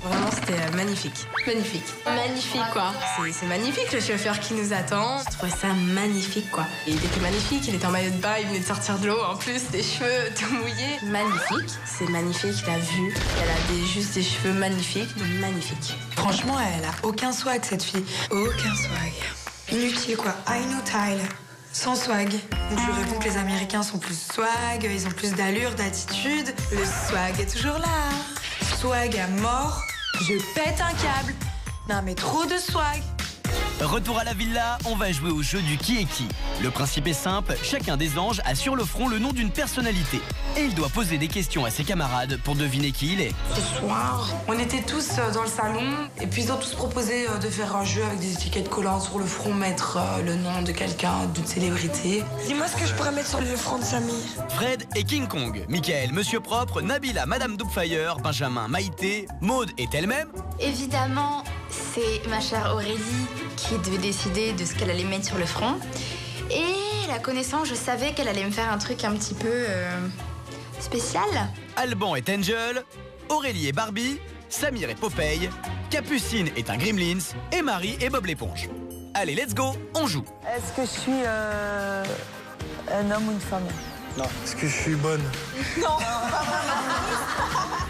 Vraiment, c'était magnifique. Magnifique. Magnifique, quoi. C'est magnifique, le chauffeur qui nous attend. Je trouvais ça magnifique, quoi. Il était magnifique, il était en maillot de bain, il venait de sortir de l'eau, en plus, des cheveux tout mouillés. Magnifique. C'est magnifique, la vue. Elle a juste des cheveux magnifiques, donc magnifique. Franchement, elle a aucun swag, cette fille. Aucun swag. Inutile, quoi. I know Tyler. Sans swag. Donc je lui réponds que les Américains sont plus swag, ils ont plus d'allure, d'attitude. Le swag est toujours là. Swag à mort. Je pète un câble. Non mais trop de swag. Retour à la villa, on va jouer au jeu du qui est qui. Le principe est simple, chacun des anges a sur le front le nom d'une personnalité. Et il doit poser des questions à ses camarades pour deviner qui il est. Ce soir, on était tous dans le salon et puis ils ont tous proposé de faire un jeu avec des étiquettes collantes sur le front, mettre le nom de quelqu'un, d'une célébrité. Dis-moi ce que je pourrais mettre sur le front de Samir. Fred et King Kong, Michael, Monsieur Propre, Nabila, Madame Doubtfire, Benjamin, Maïté, Maude est elle-même. Évidemment, c'est ma chère Aurélie qui devait décider de ce qu'elle allait mettre sur le front. Et la connaissance, je savais qu'elle allait me faire un truc un petit peu spécial. Alban est Angel, Aurélie est Barbie, Samir est Popeye, Capucine est un Gremlins et Marie est Bob l'éponge. Allez, let's go, on joue. Est-ce que je suis un homme ou une femme? Non. Est-ce que je suis bonne? Non.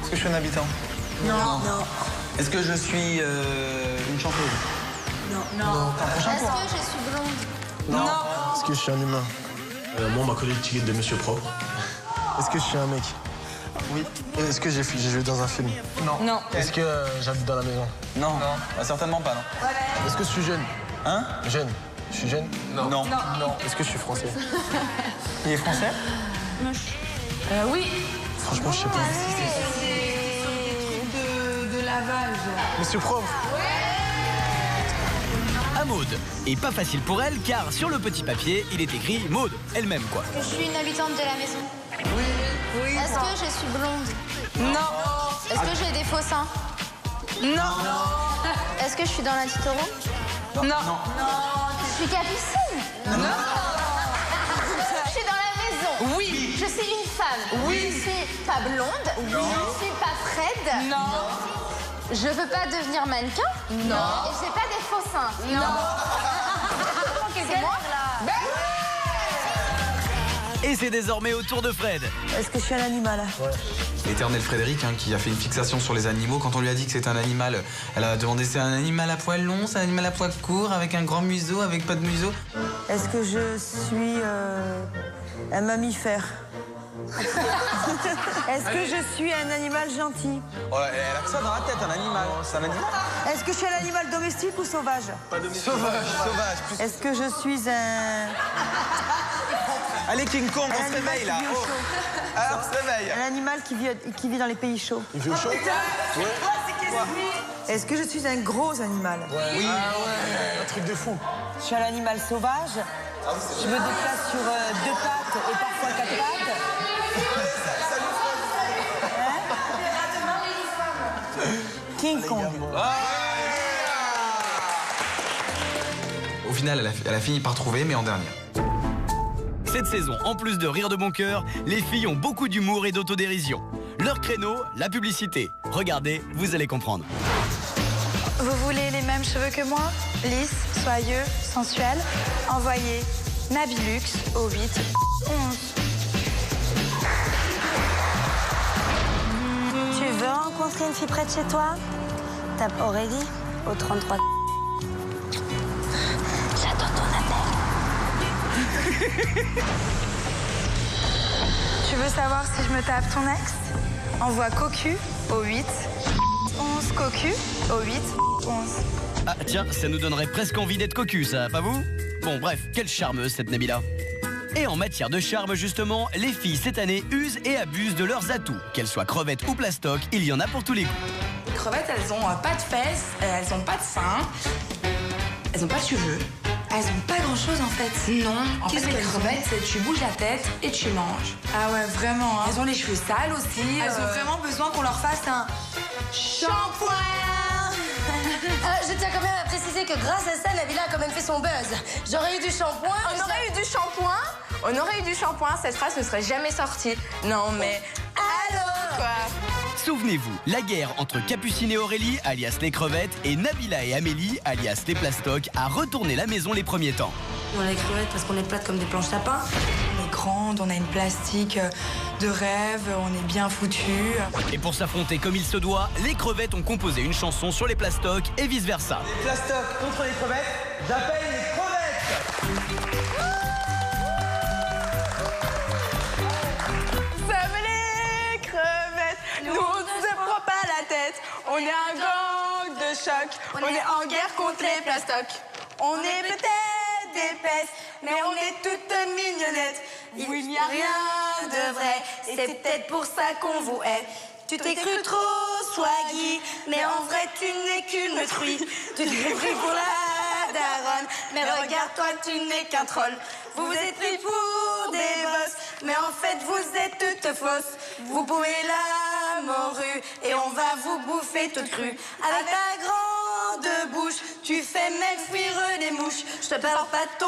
Est-ce que je suis un habitant? Non. Est-ce que je suis une chanteuse? Non. Est-ce que je suis blonde? Non. Est-ce que je suis un humain? Moi, on m'a collé l'étiquette de Monsieur Propre. Est-ce que je suis un mec? Oui. Est-ce que j'ai joué dans un film? Non. Est-ce que j'habite dans la maison? Non. Certainement pas, non. Est-ce que je suis jeune? Hein? Jeune. Je suis jeune? Non. Est-ce que je suis français? Il est français? Oui. Franchement, je sais pas. De lavage. Monsieur Propre. À Maude. Et pas facile pour elle car sur le petit papier, il est écrit Maude, elle-même quoi. Je suis une habitante de la maison. Oui. Est-ce que je suis blonde? Non. Est-ce que j'ai des faux seins? Non. Est-ce que je suis dans la petite euro? Non. Je suis Capucine? Non. Je suis dans la maison? Oui. Je suis une femme? Oui. Je suis pas blonde? Je ne suis pas Fred? Non. Je veux pas devenir mannequin? Non. Et j'ai pas des faux seins? Non. C'est moi? Et c'est désormais au tour de Fred. Est-ce que je suis un animal? L'éternel Frédéric, qui a fait une fixation sur les animaux. Quand on lui a dit que c'était un animal, elle a demandé c'est un animal à poil long, c'est un animal à poil court, avec un grand museau, avec pas de museau. Est-ce que je suis un mammifère? Est-ce que je suis un animal gentil? Oh, elle a que ça dans la tête, un animal. C'est un animal? Est-ce que je suis un animal domestique ou sauvage? Pas domestique. Sauvage. Est-ce que je suis un... Allez, King Kong, on se réveille là. Qui vit au chaud. Alors, on se réveille. Un animal qui vit dans les pays chauds. Il vit au chaud? Est-ce que je suis un gros animal? Oui. Un truc de fou. Je suis un animal sauvage. Je me déplace sur 2 pattes et parfois 4 pattes. King Kong. au final, elle a fini par trouver, mais en dernière. Cette saison, en plus de rire de bon cœur, les filles ont beaucoup d'humour et d'autodérision. Leur créneau, la publicité. Regardez, vous allez comprendre. Vous voulez les mêmes cheveux que moi? Lisses, soyeux, sensuels? Envoyez Nabilux au 8 11. Tu veux rencontrer une fille près de chez toi? Tape Aurélie au 33. J'attends ton appel. Tu veux savoir si je me tape ton ex? Envoie Cocu au 8 11 Cocu au 8 11. Ah tiens, ça nous donnerait presque envie d'être cocu, ça, pas vous? Bon bref, quelle charmeuse cette Nabila. Et en matière de charme, justement, les filles cette année usent et abusent de leurs atouts. Qu'elles soient crevettes ou plastoc, il y en a pour tous les goûts. Les crevettes, elles ont pas de fesses, elles ont pas de seins, elles ont pas de cheveux. Elles ont pas grand chose en fait. Non. En fait, les crevettes, tu bouges la tête et tu manges. Ah ouais, vraiment. Hein. Elles ont les cheveux sales aussi. Elles ont vraiment besoin qu'on leur fasse un shampoing. Je tiens quand même à préciser que grâce à ça, Nabila a quand même fait son buzz. J'aurais eu du shampoing. On aurait eu du shampoing. On aurait eu du shampoing. Cette phrase ne serait jamais sortie. Non mais alors quoi? Souvenez-vous, la guerre entre Capucine et Aurélie, alias les crevettes, et Nabila et Amélie, alias les plastocs, a retourné la maison les premiers temps. On a les crevettes parce qu'on est plates comme des planches sapins. On est grande, on a une plastique de rêve, on est bien foutus. Et pour s'affronter comme il se doit, les crevettes ont composé une chanson sur les plastocs et vice-versa. Les plastocs contre les crevettes, j'appelle les crevettes. Nous, on ne se prend pas la tête. On est un gang de choc. On est en guerre contre les plastocs. On est peut-être épaisses, mais on est toutes mignonnettes. Il n'y a rien de vrai. C'est peut-être pour ça qu'on vous hait. Tu t'es cru trop swaggy, mais en vrai tu n'es qu'une truie. Tu t'es pris pour la daronne, mais regarde-toi, tu n'es qu'un troll. Vous vous êtes pris pour des bosses, mais en fait vous êtes toutes fausses. Vous pouvez la morue et on va vous bouffer toute crue. Avec ta grande bouche, tu fais même fuir les mouches. Je te parle pas de ton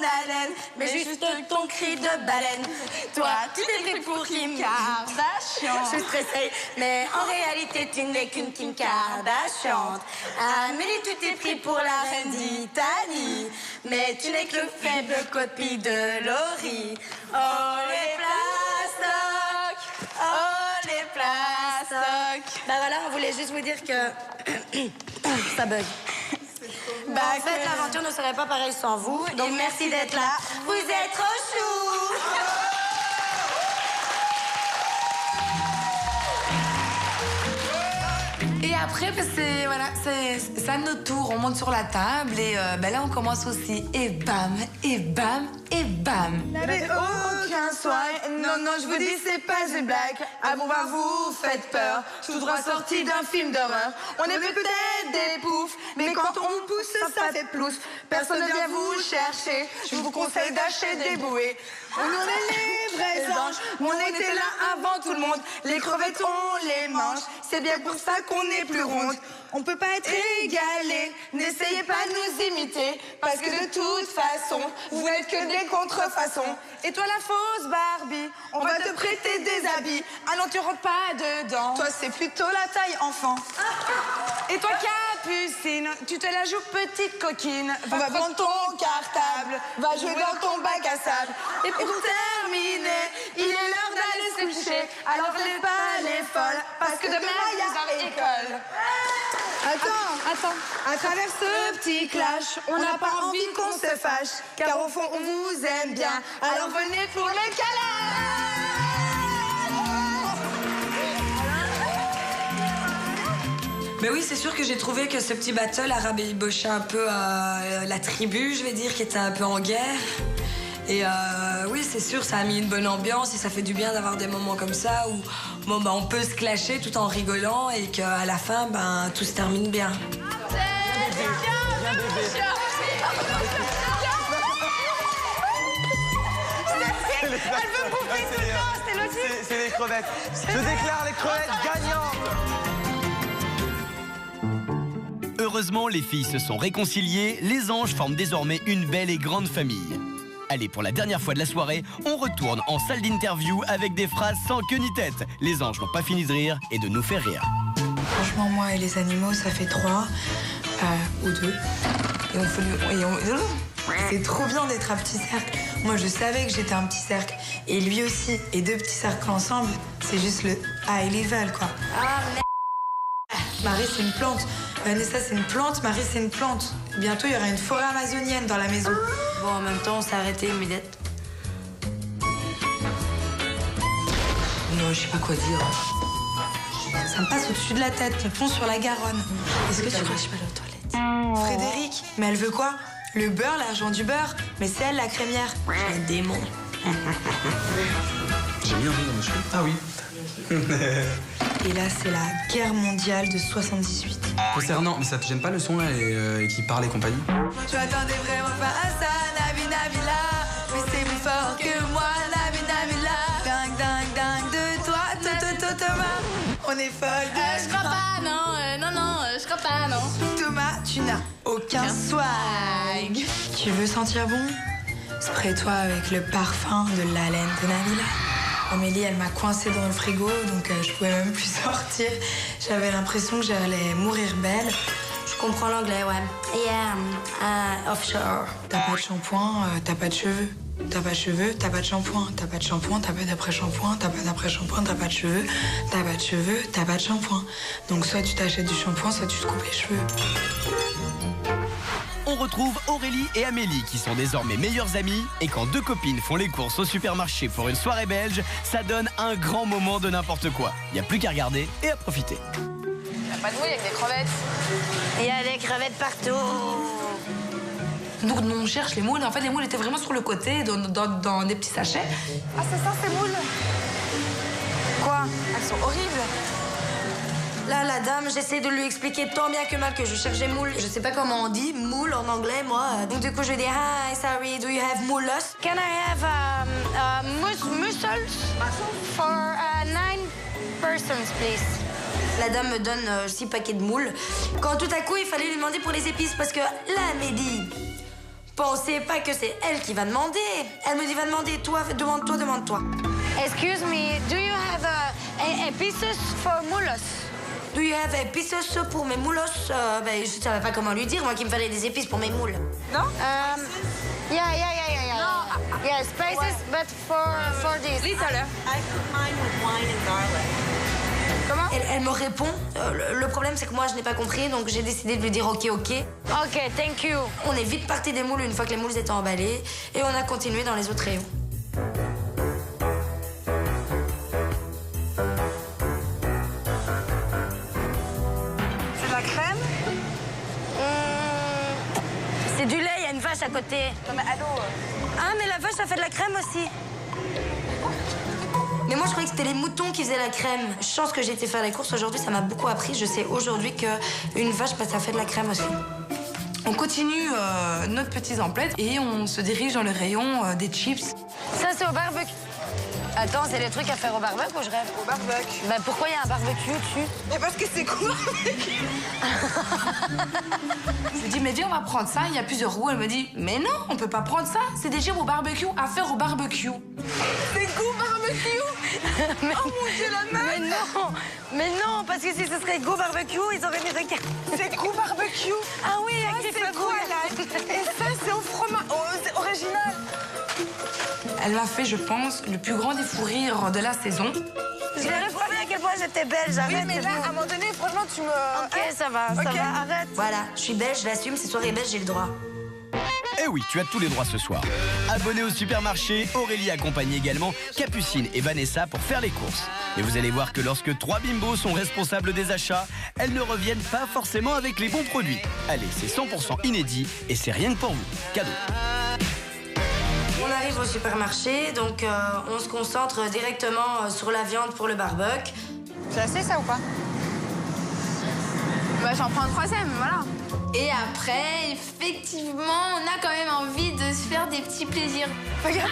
haleine, mais juste ton cri de baleine. Toi, tu t'es pris pour Kim Kardashian. Je suis stressée, mais en réalité tu n'es qu'une Kim Kardashian. Amélie, tu t'es pris pour la reine d'Italie, mais tu n'es que le faible copie de Laurie. Oh les plastocs, oh les plastocs. Bah voilà, on voulait juste vous dire que ça bug. Bah en fait, l'aventure ne serait pas pareille sans vous. Donc merci d'être là. Vous êtes trop chou. Et après, c'est à notre tour. On monte sur la table et là, on commence aussi. Et bam, et bam, et bam. N'avez aucun soin. Non, non, je vous dis, c'est pas une blague. Ah bon, bah vous faites peur. Tout droit sorti d'un film d'horreur. On est peut-être des poufs, mais quand on pousse, ça fait plouf. Personne ne vient vous chercher. Je vous conseille d'acheter des bouées. On est les vrais anges. On était là avant tout le monde. Les crevettes, on les mange. C'est bien pour ça qu'on est plus ronde. On peut pas être égalés. N'essayez pas de nous imiter. Parce que de toute façon, vous n'êtes que des contrefaçons. Et toi, la fausse Barbie, on va te prêter des habits. Ah non, tu rentres pas dedans. Toi, c'est plutôt la taille enfant. Et toi, Capucine, tu te la joues petite coquine. Va prendre ton cartable, va jouer dans ton bac à sable. Et pour terminer, il est l'heure d'aller se coucher. Alors fais pas les folles, parce que demain, il y a école. Attends. À travers ce petit clash, on n'a pas envie qu'on se fâche. Car au fond, on vous aime bien. Alors venez pour le câlin. Mais oui, c'est sûr que j'ai trouvé que ce petit battle a rabiboché un peu la tribu, je vais dire, qui était un peu en guerre. Et oui, c'est sûr, ça a mis une bonne ambiance et ça fait du bien d'avoir des moments comme ça où on peut se clasher tout en rigolant et qu'à la fin, tout se termine bien. Elle veut bouffer tout le temps, c'est logique. C'est les crevettes. Je déclare les crevettes gagnantes. Heureusement, les filles se sont réconciliées. Les anges forment désormais une belle et grande famille. Allez, pour la dernière fois de la soirée, on retourne en salle d'interview avec des phrases sans queue ni tête. Les anges n'ont pas fini de rire et de nous faire rire. Franchement, moi et les animaux, ça fait 3 ou 2. C'est trop bien d'être un petit cercle. Moi, je savais que j'étais un petit cercle. Et lui aussi. Et 2 petits cercles ensemble, c'est juste le high level, quoi. Ah, merde. Marie, c'est une plante. Vanessa, c'est une plante. Marie, c'est une plante. Bientôt, il y aura une forêt amazonienne dans la maison. Bon, en même temps, on s'est arrêté immédiatement. Non, je sais pas quoi dire. Ça me passe au-dessus de la tête, le pont sur la Garonne. Est-ce que tu crois que je vais aller aux toilettes? Frédéric, mais elle veut quoi? Le beurre, l'argent du beurre. Mais c'est elle, la crémière. Un démon. J'ai mis un ring dans mes cheveux. Ah oui. Et là, c'est la guerre mondiale de 78. Concernant, mais ça te gêne pas le son là et qui parle et compagnie? Je m'attendais vraiment pas à ça, Nabi Nabila. Mais c'est plus fort que moi, Nabi Nabila. Dingue, dingue, dingue de toi, Thomas. On est folle de Je crois pas, non, je crois pas, non. Thomas, tu n'as aucun swag. Tu veux sentir bon? Spray-toi avec le parfum de la laine de Nabila. Amélie, elle m'a coincée dans le frigo, donc je pouvais même plus sortir. J'avais l'impression que j'allais mourir belle. Je comprends l'anglais, ouais. Yeah, offshore. T'as pas de shampoing, t'as pas de cheveux. T'as pas de cheveux, t'as pas de shampoing. T'as pas de shampoing, t'as pas d'après-shampoing. T'as pas d'après-shampoing, t'as pas de cheveux. T'as pas de cheveux, t'as pas de shampoing. Donc soit tu t'achètes du shampoing, soit tu te coupes les cheveux. On retrouve Aurélie et Amélie qui sont désormais meilleures amies. Et quand 2 copines font les courses au supermarché pour une soirée belge, ça donne un grand moment de n'importe quoi. Il n'y a plus qu'à regarder et à profiter. Il n'y a pas de mouille avec des crevettes. Il y a des crevettes partout. Donc on cherche les moules. En fait, les moules étaient vraiment sur le côté, dans des petits sachets. Ah, c'est ça, ces moules? Quoi? Elles sont horribles. Là, la dame, j'essaie de lui expliquer tant bien que mal que je cherchais moule. Je sais pas comment on dit moule en anglais, moi. Donc du coup, je lui dis hi, sorry, do you have mullus? Can I have mussels for 9 persons, please? La dame me donne 6 paquets de moules. Quand tout à coup, il fallait lui demander pour les épices parce que là, Mehdi, pensez pas que c'est elle qui va demander. Elle me dit va demander, toi, demande-toi. Excuse me, do you have epices for mullus? Do you have epices pour mes moules? Je savais pas comment lui dire, moi qu'il me fallait des épices pour mes moules. Non? Yeah. No. Yeah, spices, but for this. Little. I put mine with wine and garlic. Comment? Elle me répond. Le problème, c'est que moi, je n'ai pas compris, donc j'ai décidé de lui dire OK. OK, thank you. On est vite parti des moules une fois que les moules étaient emballées, et on a continué dans les autres rayons. C'est du lait, il y a une vache à côté. Non, mais allô? Ah, mais la vache, ça fait de la crème aussi. Mais moi, je croyais que c'était les moutons qui faisaient la crème. Chance que j'ai été faire les courses aujourd'hui, ça m'a beaucoup appris. Je sais aujourd'hui qu'une vache, ça fait de la crème aussi. On continue notre petite emplette et on se dirige dans le rayon des chips. Ça, c'est au barbecue. Attends, c'est des trucs à faire au barbecue ou je rêve? Au barbecue. Bah pourquoi il y a un barbecue dessus? Mais parce que c'est cool. Je lui dis, mais viens, on va prendre ça, il y a plusieurs roues. Elle me dit, mais non, on peut pas prendre ça. C'est des chips au barbecue, à faire au barbecue. C'est go barbecue. Mais, oh mon Dieu, la meuf. Mais non, parce que si ce serait go barbecue, ils auraient mis regarder. C'est go barbecue. Ah oui, ça, avec c'est quoi là? Et ça, c'est au fromage. Oh, c'est original. Elle m'a fait, je pense, le plus grand des fous rires de la saison. Je l'ai reconnu à quel point j'étais belle, j'arrête. Oui, mais là, à un moment donné, franchement, tu me... Ok, ça va, Ok. arrête. Voilà, je suis belge, je l'assume, c'est soirée belge, j'ai le droit. Eh oui, tu as tous les droits ce soir. Abonnés au supermarché, Aurélie accompagne également Capucine et Vanessa pour faire les courses. Et vous allez voir que lorsque 3 bimbos sont responsables des achats, elles ne reviennent pas forcément avec les bons produits. Allez, c'est 100% inédit et c'est rien que pour vous. Cadeau. On arrive au supermarché, donc on se concentre directement sur la viande pour le barbecue. C'est assez ça ou pas? Bah, j'en prends un 3e, voilà. Et après, effectivement, on a quand même envie de se faire des petits plaisirs. Regarde.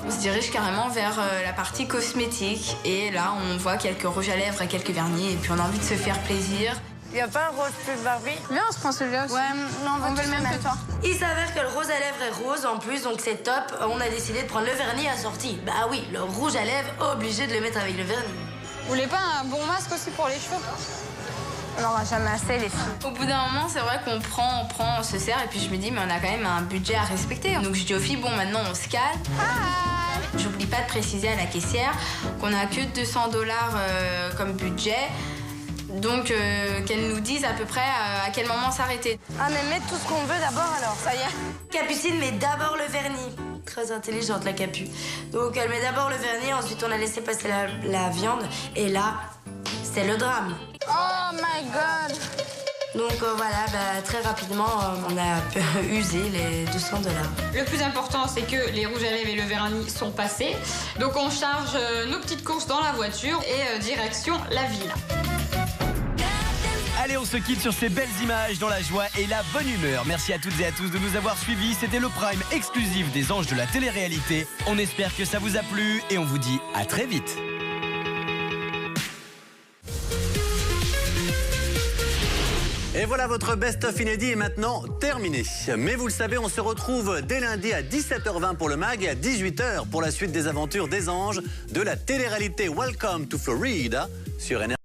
On se dirige carrément vers la partie cosmétique. Et là, on voit quelques rouges à lèvres et quelques vernis. Et puis, on a envie de se faire plaisir. Y a pas un rose plus Barbie? Viens, on se prend celui-là aussi. Ouais, non, on veut le même que toi. Il s'avère que le rose à lèvres est rose en plus, donc c'est top. On a décidé de prendre le vernis assorti. Bah oui, le rouge à lèvres, obligé de le mettre avec le vernis. Vous voulez pas un bon masque aussi pour les cheveux? On n'aura jamais assez, les filles. Au bout d'un moment, c'est vrai qu'on prend, on se sert, et puis je me dis, mais on a quand même un budget à respecter. Donc je dis aux filles, bon, maintenant on se calme. J'oublie pas de préciser à la caissière qu'on a que 200 $ comme budget. Donc qu'elle nous dise à peu près à quel moment s'arrêter. Ah mais mettre tout ce qu'on veut d'abord alors, ça y est. Capucine met d'abord le vernis. Très intelligente la Capu. Donc elle met d'abord le vernis, ensuite on a laissé passer la viande. Et là, c'est le drame. Oh my god. Donc voilà, très rapidement, on a usé les 200 $. Le plus important, c'est que les rouges à lèvres et le vernis sont passés. Donc on charge nos petites courses dans la voiture et direction la ville. Allez, on se quitte sur ces belles images dans la joie et la bonne humeur. Merci à toutes et à tous de nous avoir suivis. C'était le Prime exclusif des anges de la télé-réalité. On espère que ça vous a plu et on vous dit à très vite. Et voilà, votre best-of inédit est maintenant terminé. Mais vous le savez, on se retrouve dès lundi à 17h20 pour le MAG et à 18h pour la suite des aventures des anges de la télé-réalité Welcome to Florida sur NRJ.